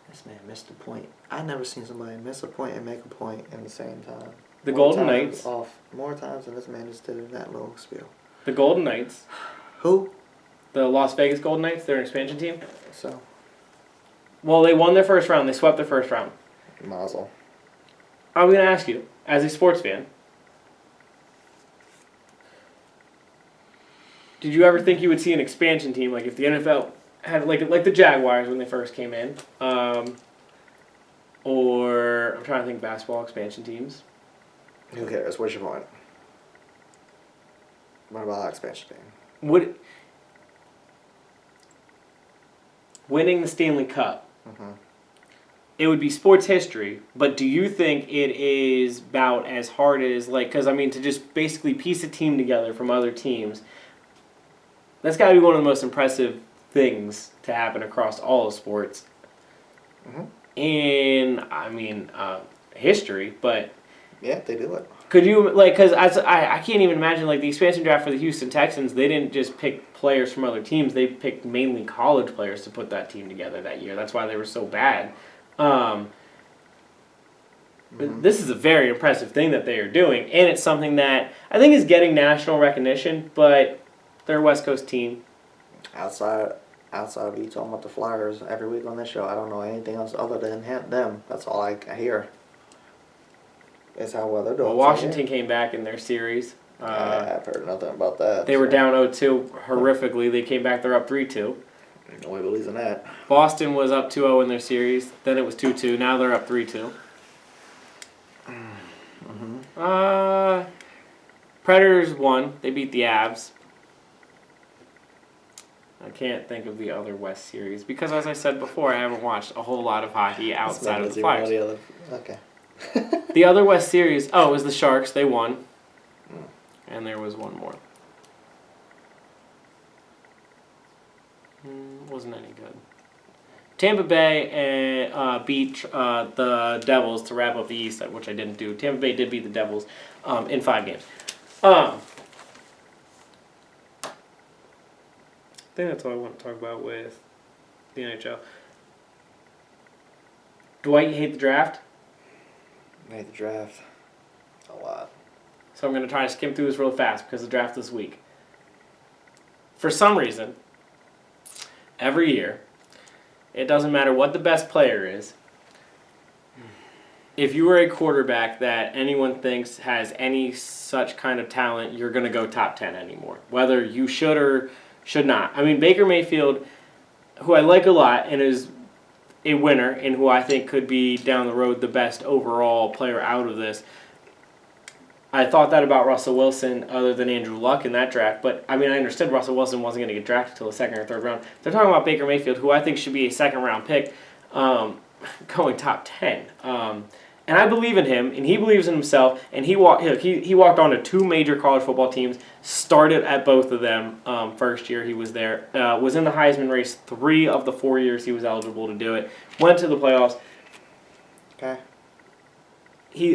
This man missed a point. I never seen somebody miss a point and make a point in the same time. The Golden Knights. More times than this man just did in that little spiel. The Golden Knights. Who? The Las Vegas Golden Knights. They're an expansion team. So. Well, they won their first round. They swept their first round. Mazel. I'm going to ask you, as a sports fan, did you ever think you would see an expansion team, like if the NFL had, like the Jaguars when they first came in, or I'm trying to think basketball expansion teams. Who cares? What's your point? What about expansion team? Winning the Stanley Cup, it would be sports history, but do you think it is about as hard as, because, I mean, to just basically piece a team together from other teams, that's got to be one of the most impressive things to happen across all of sports. In, I mean, history, but... Yeah, they do it. Could you, because I can't even imagine, the expansion draft for the Houston Texans, they didn't just pick players from other teams, they picked mainly college players to put that team together that year. That's why they were so bad. This is a very impressive thing that they are doing, and it's something that I think is getting national recognition, but they're a West Coast team. Outside of you talking about the Flyers every week on this show, I don't know anything else other than them. That's all I hear. Is how well they're doing. Well, Washington came back in their series. I've heard nothing about that. They were down 0-2 horrifically. They came back, they're up 3-2. Nobody believes in that. Boston was up 2-0 in their series. Then it was 2-2. Now they're up 3-2. Predators won. They beat the Avs. I can't think of the other West series because, as I said before, I haven't watched a whole lot of hockey outside of the Flyers. Okay. The other West series, it was the Sharks. They won. And there was one more. Wasn't any good. Tampa Bay beat the Devils to wrap up the East, which I didn't do. Tampa Bay did beat the Devils in 5 games. I think that's all I want to talk about with the NHL. Dwight, you hate the draft? I hate the draft a lot. So I'm going to try to skim through this real fast because the draft this week. For some reason, every year, it doesn't matter what the best player is. If you are a quarterback that anyone thinks has any such kind of talent, you're going to go top 10 anymore. Whether you should or should not. I mean, Baker Mayfield, who I like a lot and is a winner and who I think could be down the road the best overall player out of this, I thought that about Russell Wilson other than Andrew Luck in that draft. But, I mean, I understood Russell Wilson wasn't going to get drafted until the second or third round. They're talking about Baker Mayfield, who I think should be a second-round pick, going top 10. And I believe in him, and he believes in himself, and he walked on to 2 major college football teams, started at both of them first year he was there, was in the Heisman race 3 of the 4 years he was eligible to do it, went to the playoffs. Okay.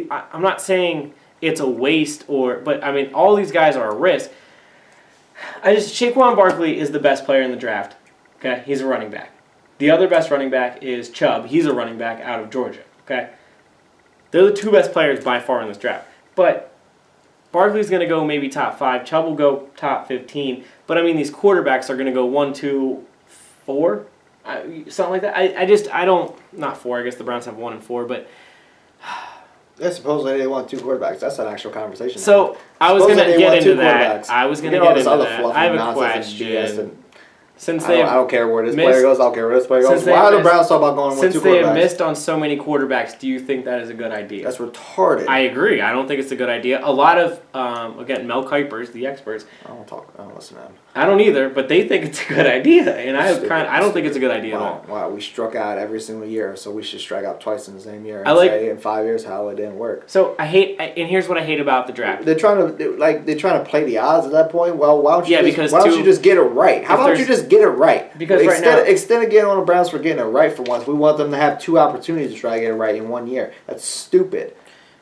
I'm not saying it's a waste, but I mean, all these guys are a risk. Saquon Barkley is the best player in the draft. Okay, he's a running back. The other best running back is Chubb. He's a running back out of Georgia. Okay, they're the 2 best players by far in this draft. But Barkley's going to go maybe top 5. Chubb will go top 15. But I mean, these quarterbacks are going to go 1, 2, 4, something like that. I don't, not 4. I guess the Browns have 1 and 4, but. Yeah, supposedly they want 2 quarterbacks. That's an actual conversation. So I was going to get into that. I was going to get into that. I have a question. Since I don't care where this player goes. I don't care where this player goes. Why are the Browns talking about going with 2 quarterbacks? Since they have missed on so many quarterbacks, do you think that is a good idea? That's retarded. I agree. I don't think it's a good idea. A lot of, again, Mel Kipers, the experts. I don't listen to them. I don't either, but they think it's a good idea, and I don't think it's a good idea at all. Wow, we struck out every single year, so we should strike out twice in the same year. And say in 5 years how it didn't work. So and here's what I hate about the draft. They're trying to play the odds at that point. Well, why don't you just get it right? How about you just get it right? Because instead of getting on the Browns for getting it right for once, we want them to have 2 opportunities to try to get it right in 1 year. That's stupid.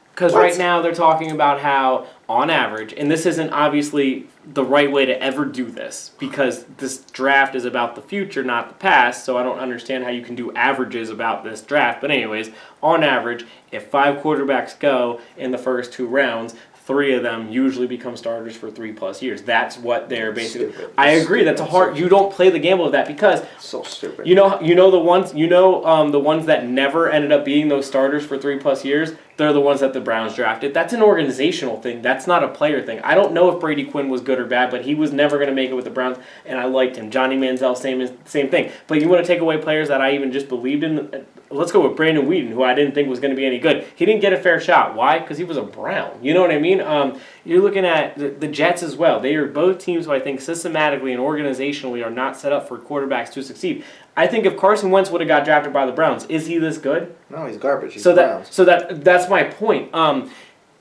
Because right now they're talking about how, on average, and this isn't obviously the right way to ever do this, because this draft is about the future, not the past, so I don't understand how you can do averages about this draft. But anyways, on average, if 5 quarterbacks go in the first 2 rounds, 3 of them usually become starters for 3+ years. That's what they're basically. Stupid. I agree. That's a hard. You don't play the gamble of that because so stupid. You know the ones the ones that never ended up being those starters for 3+ years. They're the ones that the Browns drafted. That's an organizational thing. That's not a player thing. I don't know if Brady Quinn was good or bad, but he was never going to make it with the Browns, and I liked him. Johnny Manziel, same thing. But you want to take away players that I even just believed in? Let's go with Brandon Whedon, who I didn't think was going to be any good. He didn't get a fair shot. Why? Because he was a Brown. You know what I mean? You're looking at the Jets as well. They are both teams who I think systematically and organizationally are not set up for quarterbacks to succeed. I think if Carson Wentz would have got drafted by the Browns, is he this good? No, he's garbage. He's that's my point.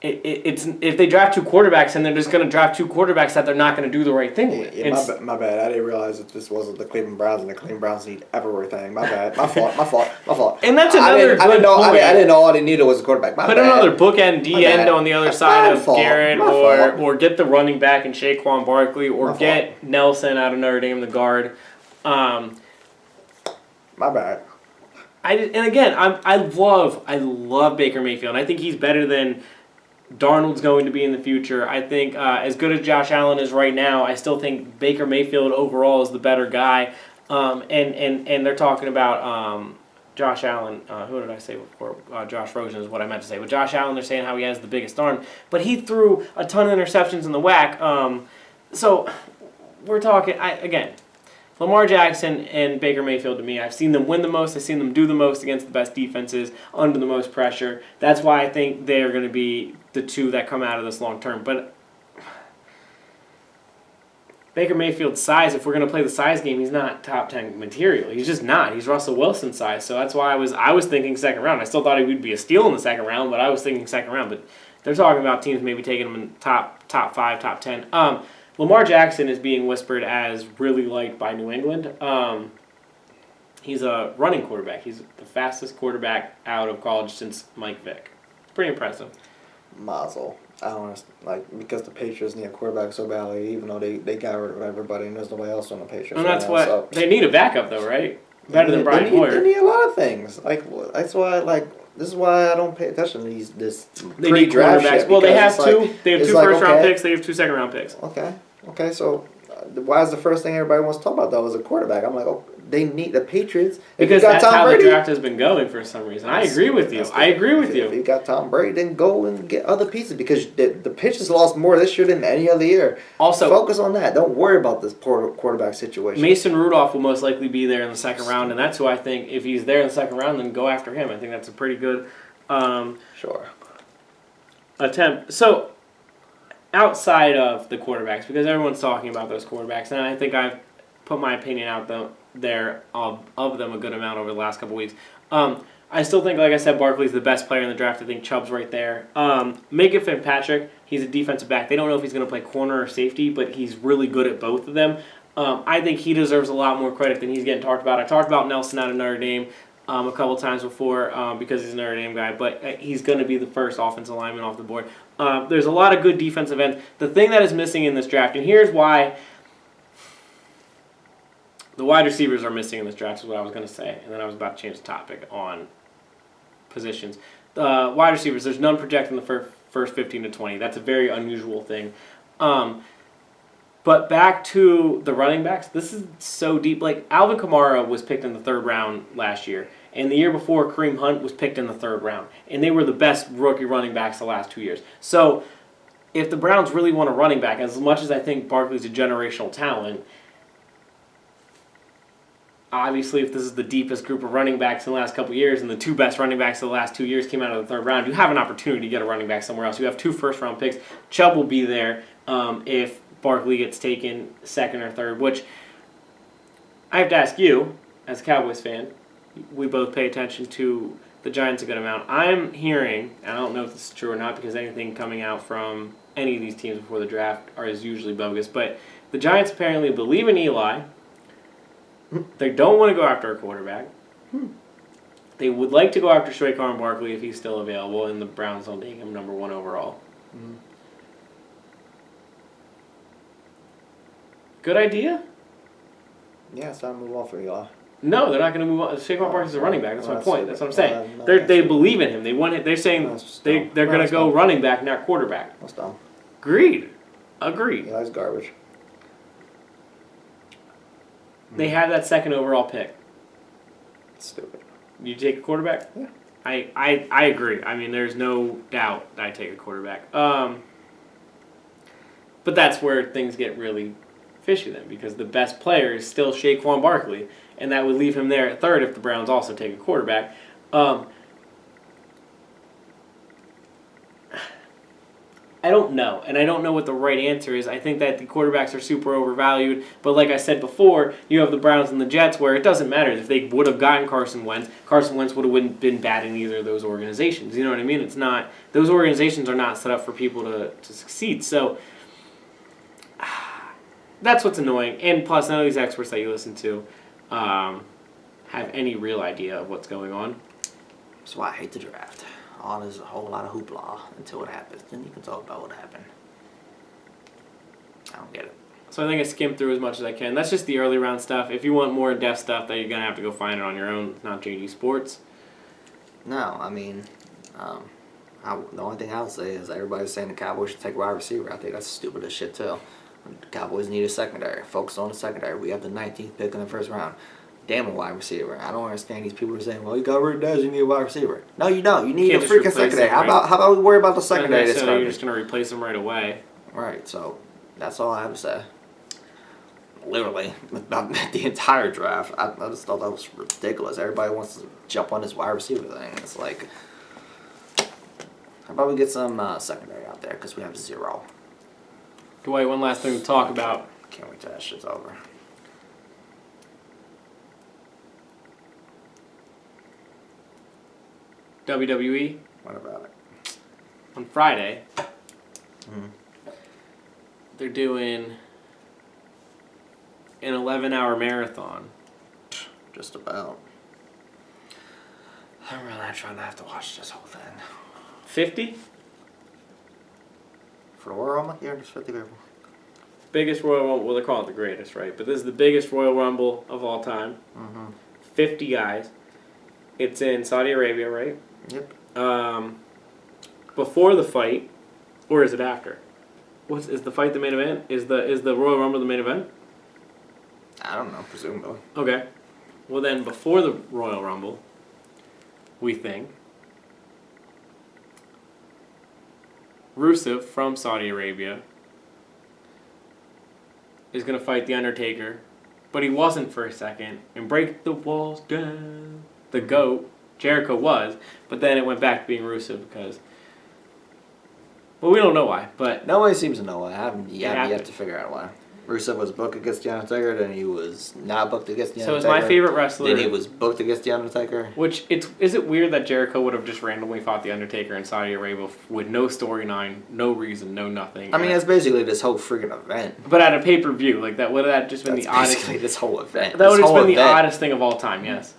It's if they draft 2 quarterbacks and they're just going to draft 2 quarterbacks that they're not going to do the right thing with. Yeah, my bad. I didn't realize that this wasn't the Cleveland Browns and the Cleveland Browns need everything. My bad. My fault. And that's another I didn't know all they needed was a quarterback. Put another bookend D end on the other side of Garrett, or get the running back in Saquon Barkley, or get Nelson out of Notre Dame, the guard. My bad. I love Baker Mayfield. I think he's better than Darnold's going to be in the future. I think as good as Josh Allen is right now, I still think Baker Mayfield overall is the better guy. And they're talking about Josh Allen. Who did I say before? Josh Rosen is what I meant to say. But Josh Allen, they're saying how he has the biggest arm. But he threw a ton of interceptions in the WAC. So we're talking, again, Lamar Jackson and Baker Mayfield, to me, I've seen them win the most. I've seen them do the most against the best defenses, under the most pressure. That's why I think they're going to be the 2 that come out of this long term. But Baker Mayfield's size, if we're going to play the size game, he's not top 10 material. He's just not. He's Russell Wilson's size. So that's why I was thinking second round. I still thought he would be a steal in the second round, but I was thinking second round. But they're talking about teams maybe taking him in top 5, top 10. Lamar Jackson is being whispered as really liked by New England. He's a running quarterback. He's the fastest quarterback out of college since Mike Vick. It's pretty impressive. Mazel. I don't understand, because the Patriots need a quarterback so badly, even though they got rid of everybody and there's nobody else on the Patriots. And that's they need a backup though, right? Better than Brian Hoyer. They need a lot of things. That's why this is why I don't pay attention to this. They need quarterbacks. Well, they have 2. They have 2 first-round picks. They have 2 second-round picks. Okay. So why is the first thing everybody wants to talk about though is a quarterback? I'm like, they need the Patriots. Because that's how the draft has been going for some reason. I agree with you. If you got Tom Brady, then go and get other pieces because the Patriots lost more this year than any other year. Also, focus on that. Don't worry about this poor quarterback situation. Mason Rudolph will most likely be there in the second round, and that's who I think, if he's there in the second round, then go after him. I think that's a pretty good sure attempt. So, outside of the quarterbacks, because everyone's talking about those quarterbacks, and I think I've put my opinion out there of them a good amount over the last couple weeks. I still think, like I said, Barkley's the best player in the draft. I think Chubb's right there. Micah Fitzpatrick, he's a defensive back. They don't know if he's going to play corner or safety, but he's really good at both of them. I think he deserves a lot more credit than he's getting talked about. I talked about Nelson out of Notre Dame a couple times before because he's a Notre Dame guy, but he's going to be the first offensive lineman off the board. There's a lot of good defensive ends. The thing that is missing in this draft, and here's why the wide receivers are missing in this draft, is what I was going to say, and then I was about to change the topic on positions. Wide receivers, there's none projected in the first 15 to 20. That's a very unusual thing. But back to the running backs, this is so deep. Like, Alvin Kamara was picked in the 3rd round last year, and the year before, Kareem Hunt was picked in the 3rd round, and they were the best rookie running backs the last 2 years. So if the Browns really want a running back, as much as I think Barkley's a generational talent, obviously, if this is the deepest group of running backs in the last couple of years, and the 2 best running backs of the last 2 years came out of the 3rd round, you have an opportunity to get a running back somewhere else. You have 2 first-round picks. Chubb will be there if Barkley gets taken 2nd or 3rd, which I have to ask you, as a Cowboys fan, we both pay attention to the Giants a good amount. I'm hearing, and I don't know if this is true or not because anything coming out from any of these teams before the draft is usually bogus, but the Giants apparently believe in Eli. They don't want to go after a quarterback. They would like to go after Saquon Barkley if he's still available, and the Browns don't take him number 1 overall. Good idea? Yeah, it's time to move on for Eli. No, they're not going to move on. Saquon Barkley's a running back. That's my point. That's what I'm saying. They believe in him. They want it. They're saying they're going to go running back, not quarterback. That's dumb. Agreed. Eli's garbage. They have that 2nd overall pick. Stupid. You take a quarterback? Yeah. I agree. I mean, there's no doubt that I take a quarterback. But that's where things get really fishy then, because the best player is still Saquon Barkley, and that would leave him there at 3rd if the Browns also take a quarterback. I don't know, and I don't know what the right answer is. I think that the quarterbacks are super overvalued, but like I said before, you have the Browns and the Jets where it doesn't matter. If they would have gotten Carson Wentz would have been bad in either of those organizations. You know what I mean? It's not, those organizations are not set up for people to succeed. So that's what's annoying. And plus, none of these experts that you listen to have any real idea of what's going on. That's why I hate the draft. There's a whole lot of hoopla until it happens. Then you can talk about what happened. I don't get it. So I think I skimmed through as much as I can. That's just the early round stuff. If you want more in-depth stuff, then you're going to have to go find it on your own. It's not JG Sports. No, I mean, the only thing I'll say is everybody's saying the Cowboys should take a wide receiver. I think that's stupid as shit, too. The Cowboys need a secondary. Focus on the secondary. We have the 19th pick in the 1st round. Damn a wide receiver. I don't understand these people who are saying, well, you got Rick Dez, you need a wide receiver. No, you don't. You need a freaking secondary. How about we worry about the secondary this time? You're just going to replace them right away. Right, so that's all I have to say. Literally, about the entire draft. I just thought that was ridiculous. Everybody wants to jump on this wide receiver thing. It's like, how about we get some secondary out there, because we have 0. Dwight, one last thing to talk about. Can't wait till that shit's over. WWE. What about it? On Friday, they're doing an 11-hour marathon. Just about. I'm really not trying to have to watch this whole thing. 50? For the Royal Rumble? Yeah, just 50 people. Biggest Royal Rumble. Well, they're calling it the greatest, right? But this is the biggest Royal Rumble of all time. 50 guys. It's in Saudi Arabia, right? Yep. Before the fight, or is it after? Is the fight the main event? Is the Royal Rumble the main event? I don't know, presumably. Okay. Well then, before the Royal Rumble, we think Rusev from Saudi Arabia is going to fight The Undertaker, but he wasn't for a second, and break the walls down. The GOAT, Jericho was, but then it went back to being Rusev because Well, we don't know why, but Nobody seems to know why. I haven't Yeah, yet to figure out why. Rusev was booked against The Undertaker, then he was not booked against The so is Undertaker. my favorite wrestler. Then he was booked against The Undertaker. Which is it weird that Jericho would have just randomly fought The Undertaker in Saudi Arabia with no storyline, no reason, no nothing? I mean, that's basically this whole freaking event. But at a pay-per-view, like that would have just been That's the oddest. basically this whole event. That would This have whole been the event- oddest thing of all time. Yes.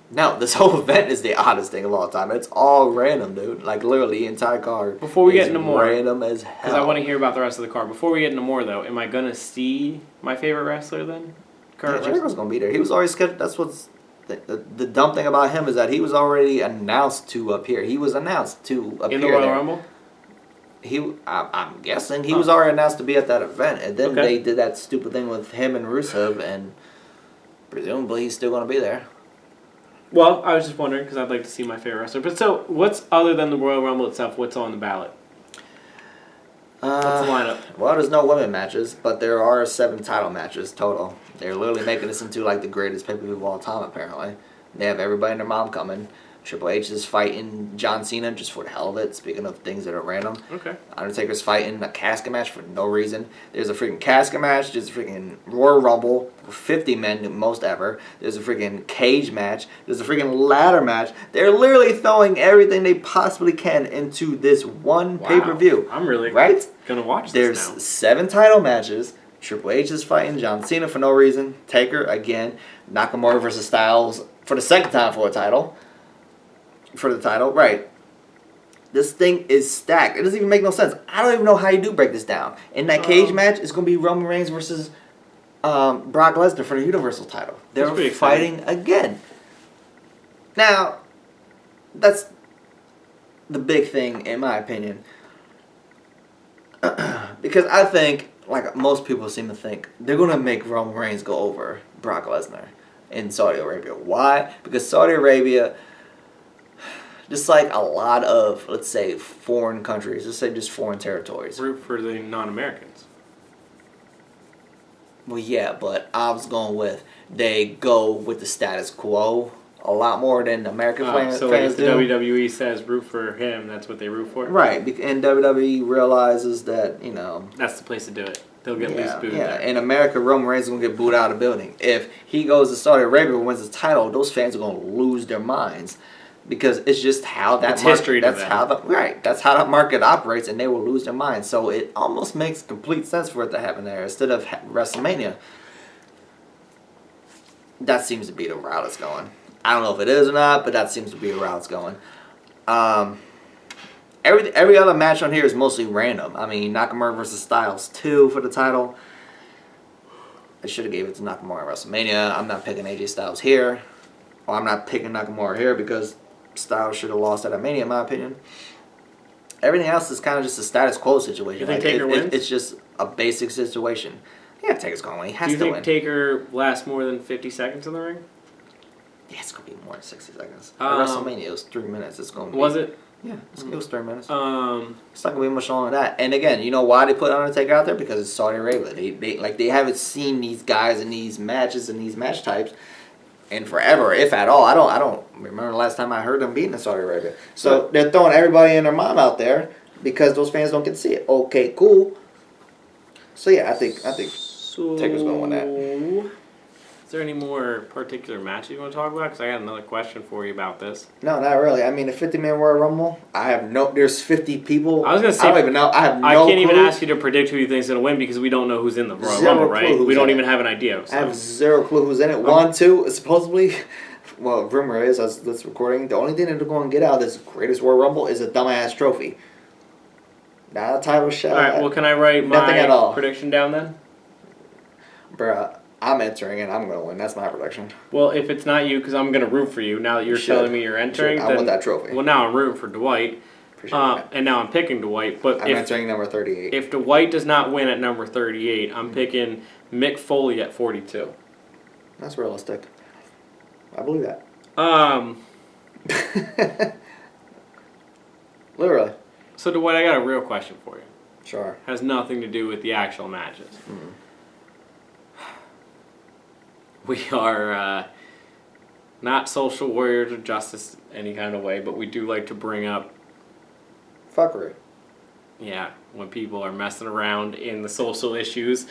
No, this whole event is the oddest thing of all time. It's all random, dude. Like, literally, the entire card. Before we is get into more, random as hell. Because I want to hear about the rest of the card. Before we get into more, though, am I gonna see my favorite wrestler then? Yeah, Jericho's gonna be there. He was already scheduled. That's what's the dumb thing about him is that he was already announced to appear. He was announced to appear In the Royal there. Rumble? I'm guessing he was already announced to be at that event, and then Okay. they did that stupid thing with him and Rusev, and presumably he's still gonna be there. Well, I was just wondering because I'd like to see my favorite wrestler. But so, what's other than the Royal Rumble itself? What's on the ballot? What's the lineup? Well, there's no women matches, but there are 7 title matches total. They're literally making this into like the greatest pay-per-view of all time, apparently. They have everybody and their mom coming. Triple H is fighting John Cena just for the hell of it, speaking of things that are random. Okay. Undertaker's fighting a casket match for no reason. There's a freaking casket match. There's a freaking Royal Rumble with 50 men, the most ever. There's a freaking cage match. There's a freaking ladder match. They're literally throwing everything they possibly can into this one Wow. pay-per-view. I'm really Right? gonna watch There's this now. 7 title matches. Triple H is fighting John Cena for no reason. Taker again. Nakamura versus Styles for the second time for a title. For the title, right. This thing is stacked. It doesn't even make no sense. I don't even know how you do break this down. In that cage match, it's going to be Roman Reigns versus Brock Lesnar for the Universal title. They're pretty fighting again. Now, that's the big thing, in my opinion. Because I think, like most people seem to think, they're going to make Roman Reigns go over Brock Lesnar in Saudi Arabia. Why? Because Saudi Arabia, just like a lot of, let's say, foreign countries, let's say just foreign territories. Root for the non-Americans. Well, yeah, but I was going with, they go with the status quo a lot more than American fans So if the do. WWE says root for him, that's what they root for? Right, and WWE realizes that, That's the place to do it. They'll get least booed yeah. there. In America, Roman Reigns is going to get booed out of the building. If he goes to Saudi Arabia and wins the title, those fans are going to lose their minds. Because it's just how that It's history to that's them. that's how that market operates, and they will lose their minds. So it almost makes complete sense for it to happen there instead of WrestleMania. That seems to be the route it's going. I don't know if it is or not, but that seems to be the route it's going. Every other match on here is mostly random. I mean, Nakamura versus Styles 2 for the title. I should have gave it to Nakamura at WrestleMania. I'm not picking AJ Styles here. Or I'm not picking Nakamura here because Styles should have lost at Mania, in my opinion. Everything else is kind of just a status quo situation. You think Taker wins? It's just a basic situation. Yeah, Taker's going to win. He has Do you to think win. Taker lasts more than 50 seconds in the ring? Yeah, it's going to be more than 60 seconds. Um, At WrestleMania, it was 3 minutes. It's going to be. Was it? Yeah, it was 3 minutes. It's Um, not going to be much longer than that. And again, you know why they put Undertaker out there? Because it's Saudi Arabia. They haven't seen these guys in these matches and these match types in forever, if at all. I don't remember the last time I heard them beating in Saudi Arabia. So they're throwing everybody and their mom out there because those fans don't get to see it. Okay, cool. So yeah, I think Taker's gonna win that. Is there any more particular matches you want to talk about? Because I got another question for you about this. No, not really. I mean, the 50-man Royal Rumble. There's 50 people. I was gonna say, I don't even know. I have no I can't even clue. ask you to predict who you think's gonna win because we don't know who's in the Royal Zero Rumble, clue right? who's We don't in even it. have an idea. So. I have zero clue who's in it. 1, 2, supposedly. Well, rumor is, as this recording, the only thing that they're going to get out of this greatest Royal Rumble is a dumbass trophy. Not a title shot. All right. Well, can I write Nothing at my all. prediction down then? Bruh, I'm entering and I'm going to win. That's my prediction. Well, if it's not you, because I'm gonna root for you now that you're You should. telling me you're entering. I then, want that trophy. Well, now I'm rooting for Dwight, Appreciate that. and now I'm picking Dwight. But I'm entering number 38. if Dwight does not win at number 38, I'm picking Mick Foley at 42. That's realistic. I believe that. Literally. So Dwight, I got a real question for you. Sure. Has nothing to do with the actual matches. We are not social warriors of justice any kind of way, but we do like to bring up Fuckery. Yeah, when people are messing around in the social issues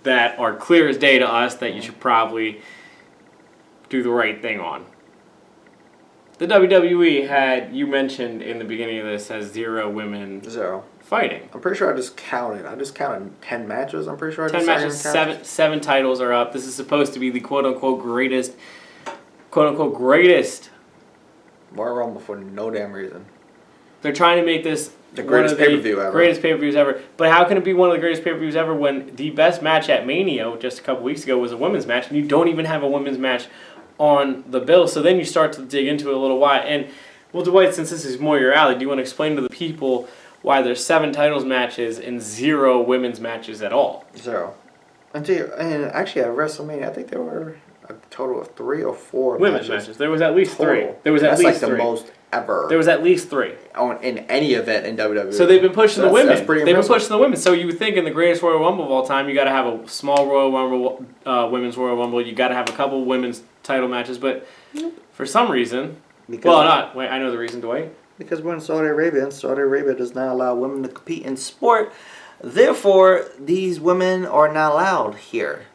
that are clear as day to us that you should probably do the right thing on. The WWE had, you mentioned in the beginning of this, has 0 women 0 fighting. I'm pretty sure I just counted 10 matches. I'm pretty sure 10 matches, seven titles are up. This is supposed to be the quote-unquote greatest Royal Rumble for no damn reason. They're trying to make this the greatest pay-per-view ever. Greatest pay-per-views ever. But how can it be one of the greatest pay-per-views ever when the best match at Mania just a couple weeks ago was a women's match, and you don't even have a women's match on the bill? So then you start to dig into it a little why. And, well, Dwight, since this is more your alley, do you want to explain to the people why there's 7 titles matches and 0 women's matches at all? 0. And actually at WrestleMania, I think there were a total of 3 or 4 women's matches. There was at least 3. There was at That's least like 3. the most ever. There was at least 3 in any event in WWE. So they've been pushing the women. That's pretty impressive. They've been pushing the women. So you would think in the greatest Royal Rumble of all time, you got to have a small Royal Rumble, women's Royal Rumble. You got to have a couple women's title matches. But for some reason, wait, I know the reason, Dwight. Because we're in Saudi Arabia, and Saudi Arabia does not allow women to compete in sport. Therefore, these women are not allowed here.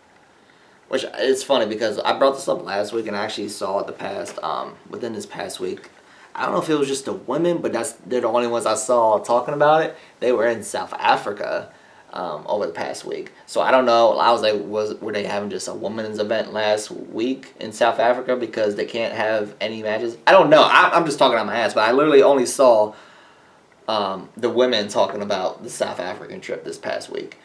Which is funny because I brought this up last week and I actually saw it within this past week. I don't know if it was just the women, but they're the only ones I saw talking about it. They were in South Africa over the past week. So I don't know. I was like, were they having just a women's event last week in South Africa because they can't have any matches? I don't know. I'm just talking out my ass, but I literally only saw the women talking about the South African trip this past week.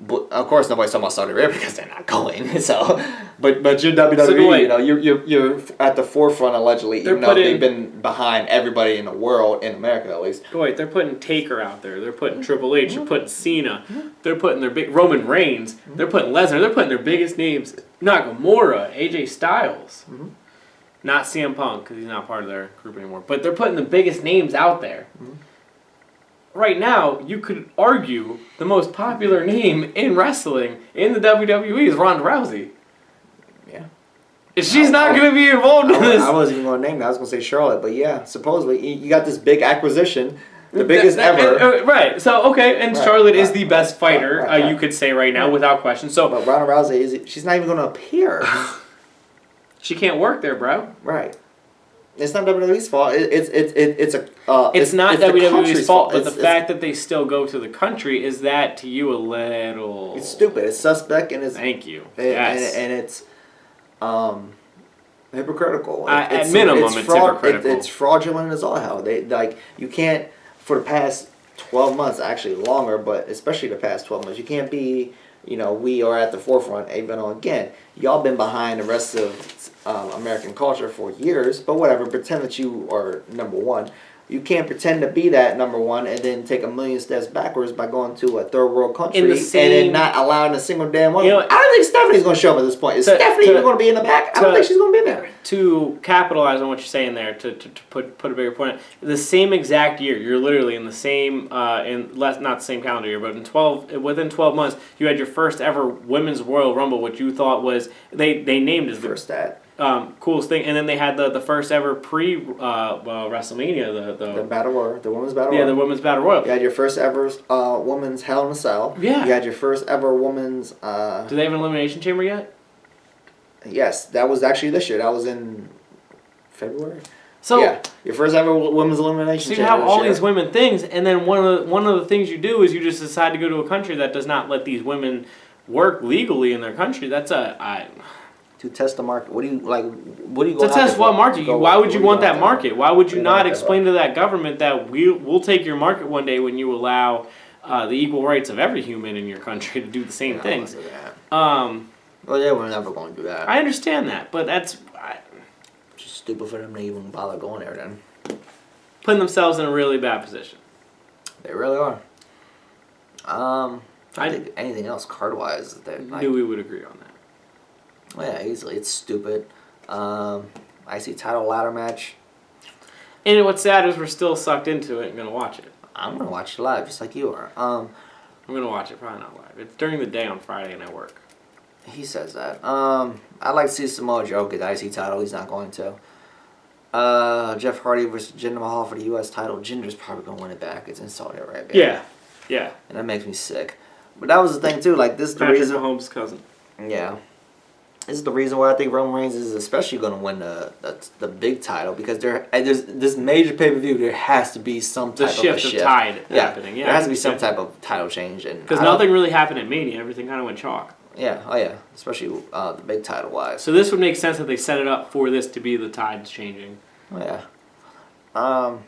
But of course, nobody's talking about Saudi Arabia because they're not going. So, but you're WWE. So you're at the forefront allegedly, even though they've been behind everybody in the world, in America at least. Wait, they're putting Taker out there. They're putting Triple H. They're putting Cena. They're putting their big Roman Reigns. They're putting Lesnar. They're putting their biggest names. Nakamura, AJ Styles, not CM Punk because he's not part of their group anymore. But they're putting the biggest names out there. Right now, you could argue the most popular name in wrestling in the WWE is Ronda Rousey. Yeah. If she's not going to be involved in this. I wasn't even going to name that. I was going to say Charlotte. But yeah, supposedly you got this big acquisition, the biggest ever. Right. So, okay. And Charlotte is the best fighter, you could say right now, without question. So, but Ronda Rousey, she's not even going to appear. She can't work there, bro. Right. It's not WWE's fault. It's not WWE's fault, but the fact that they still go to the country, is that to you a little? It's stupid. It's suspect and it's. Thank you. Yes. And it's hypocritical. At minimum, it's hypocritical. It's fraudulent as all hell. You can't, for the past 12 months, actually longer, but especially the past 12 months, you can't be. We are at the forefront, even though, again, y'all been behind the rest of American culture for years, but whatever, pretend that you are number one. You can't pretend to be that number one and then take a million steps backwards by going to a third world country and then not allowing a single damn one. I don't think Stephanie's going to show up at this point. Is Stephanie even going to be in the back? I don't think she's going to be there. To capitalize on what you're saying there, to put a bigger point, the same exact year, you're literally in the same, not the same calendar year, but within 12 months, you had your first ever Women's Royal Rumble, which you thought was, they named as the first stat. Coolest thing, and then they had the first ever WrestleMania, the Battle Royal, the Women's Battle Royal. Yeah, the Women's Battle Royal. You had your first ever Women's Hell in a Cell. Yeah. You had your first ever Women's. Do they have an Elimination Chamber yet? Yes, that was actually this year. That was in February. So yeah, your first ever Women's Elimination Chamber. So you have all these women things, and then one of the things you do is you just decide to go to a country that does not let these women work legally in their country. That's to test the market. What do you like? What do you go to test? What market? Why would you want that market? Why would you not explain to that government that we'll take your market one day when you allow the equal rights of every human in your country to do the same things? Well, yeah, we're never going to do that. I understand that, but that's just stupid for them to even bother going there. Then putting themselves in a really bad position. They really are. I think anything else card wise, knew we would agree on that. Well, yeah, easily. It's stupid. IC title ladder match. And what's sad is we're still sucked into it and going to watch it. I'm going to watch it live, just like you are. I'm going to watch it, probably not live. It's during the day on Friday and I work. He says that. I'd like to see Samoa Joe get the IC title. He's not going to. Jeff Hardy versus Jinder Mahal for the U.S. title. Jinder's probably going to win it back. It's in Saudi Arabia. Yeah. Yeah. And that makes me sick. But that was the thing too. Like this is the Patrick reason. Mahomes' cousin. Yeah. This is the reason why I think Roman Reigns is especially going to win the big title, because there's this major pay-per-view. There has to be some type of a shift. Tide happening. Yeah, there has to be some type of title change, and because nothing really happened at Mania. Everything kind of went chalk. Yeah, especially the big title wise. So this would make sense that they set it up for this to be the tides changing. Yeah. Like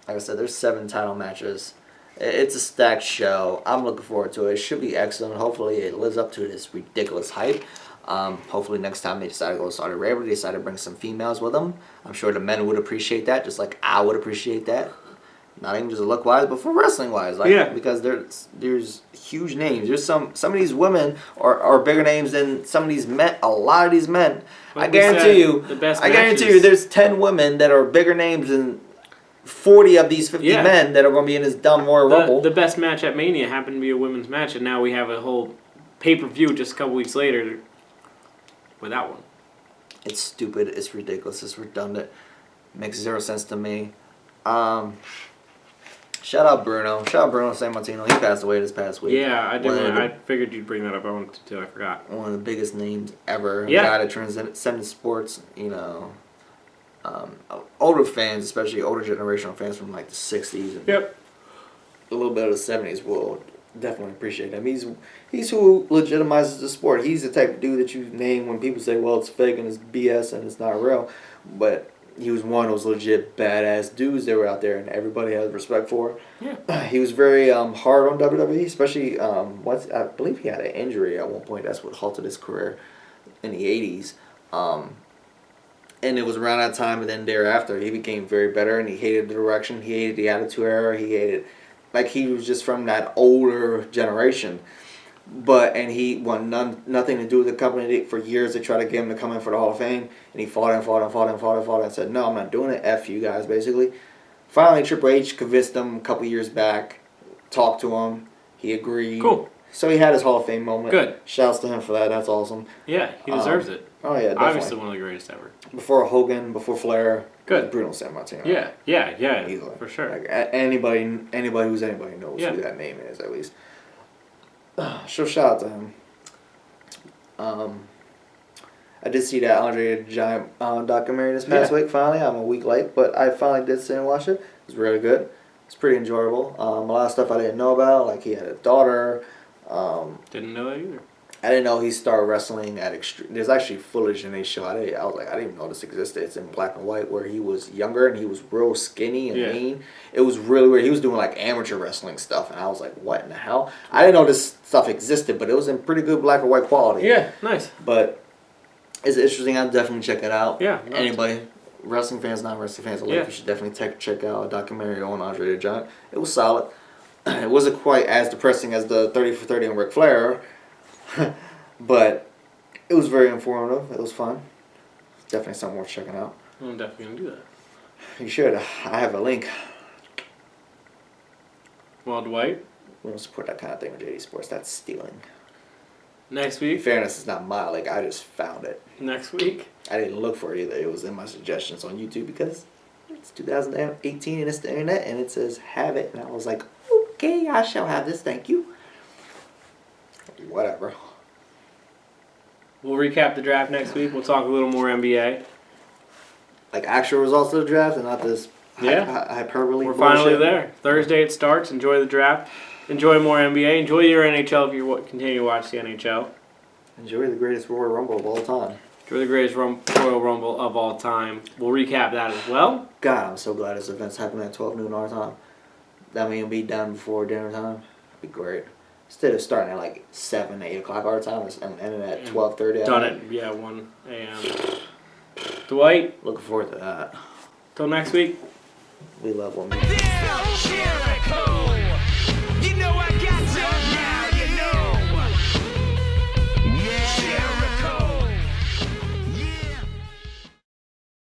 I said, there's 7 title matches. It's a stacked show. I'm looking forward to it. It should be excellent. Hopefully it lives up to this ridiculous hype. Hopefully next time they decide to go to Saudi Arabia, they decide to bring some females with them. I'm sure the men would appreciate that, just like I would appreciate that. Not even just look-wise, but for wrestling-wise. Because there's huge names. There's some of these women are bigger names than some of these men. A lot of these men. I guarantee you there's 10 women that are bigger names than 40 of these 50 men that are going to be in this dumb Royal Rumble. The best match at Mania happened to be a women's match, and now we have a whole pay-per-view just a couple weeks later without one. It's stupid. It's ridiculous. It's redundant. Makes 0 sense to me. Shout out Bruno. Shout out Bruno Sammartino. He passed away this past week. Yeah, I did. I figured you'd bring that up. I wanted to. I forgot. One of the biggest names ever. Yeah. Guy that transcended sports. You know, older fans, especially older generational fans from like the 60s and a little bit of the 70s will definitely appreciate him. He's who legitimizes the sport. He's the type of dude that you name when people say, well, it's fake and it's BS and it's not real. But he was one of those legit badass dudes that were out there and everybody has respect for. Yeah. He was very hard on WWE, especially I believe he had an injury at one point. That's what halted his career in the 80s. And it was around that time, and then thereafter he became very better, and he hated the direction. He hated the Attitude Era. He hated, he was just from that older generation. And he wanted nothing to do with the company. For years they tried to get him to come in for the Hall of Fame, and he fought and said, no, I'm not doing it, F you guys, basically. Finally, Triple H convinced him a couple years back, talked to him, he agreed. Cool. So he had his Hall of Fame moment. Good. Shouts to him for that, that's awesome. Yeah, he deserves it. Oh yeah, definitely. Obviously one of the greatest ever. Before Hogan, before Flair. Good. Bruno Sammartino. Yeah, easily. For sure. Anybody who's anybody knows who that name is, at least. So shout out to him. I did see that Andre the Giant documentary this past week, finally. I'm a week late, but I finally did sit and watch it. It was really good. It's pretty enjoyable. A lot of stuff I didn't know about, like he had a daughter. Didn't know that either. I didn't know he started wrestling at Extreme. There's actually footage in they show. I didn't even know this existed. It's in black and white where he was younger and he was real skinny and lean. It was really weird. He was doing like amateur wrestling stuff, and I was like, what in the hell? I didn't know this stuff existed, but it was in pretty good black and white quality. Yeah, nice. But it's interesting. I'll definitely check it out. Yeah. Nice. Anybody, wrestling fans, non-wrestling fans alike, you should definitely check out a documentary on Andre the Giant. It was solid. It wasn't quite as depressing as the 30 for 30 on Ric Flair. But it was very informative. It was fun. Definitely something worth checking out. I'm definitely going to do that. You should. I have a link. Well, Dwight? We don't support that kind of thing with JD Sports. That's stealing. Next In week? fairness, it's not my link. I just found it. Next week? I didn't look for it either. It was in my suggestions on YouTube because it's 2018 and it's the internet and it says have it. And I was like, okay, I shall have this. Thank you. Whatever. We'll recap the draft next week. We'll talk a little more NBA. Like actual results of the draft and not this hyperbole. We're bullshit. finally there. Thursday it starts. Enjoy the draft. Enjoy more NBA. Enjoy your NHL if you continue to watch the NHL. Enjoy the greatest Royal Rumble of all time. Enjoy the greatest Royal Rumble of all time. We'll recap that as well. God, I'm so glad this event's happening at 12 noon our time. That means it'll be done before dinner time. It'd be great. Instead of starting at like 7, 8 o'clock our time, it's ending at 12:30. Done it. 1 a.m. Dwight. Looking forward to that. Till next week. We love women.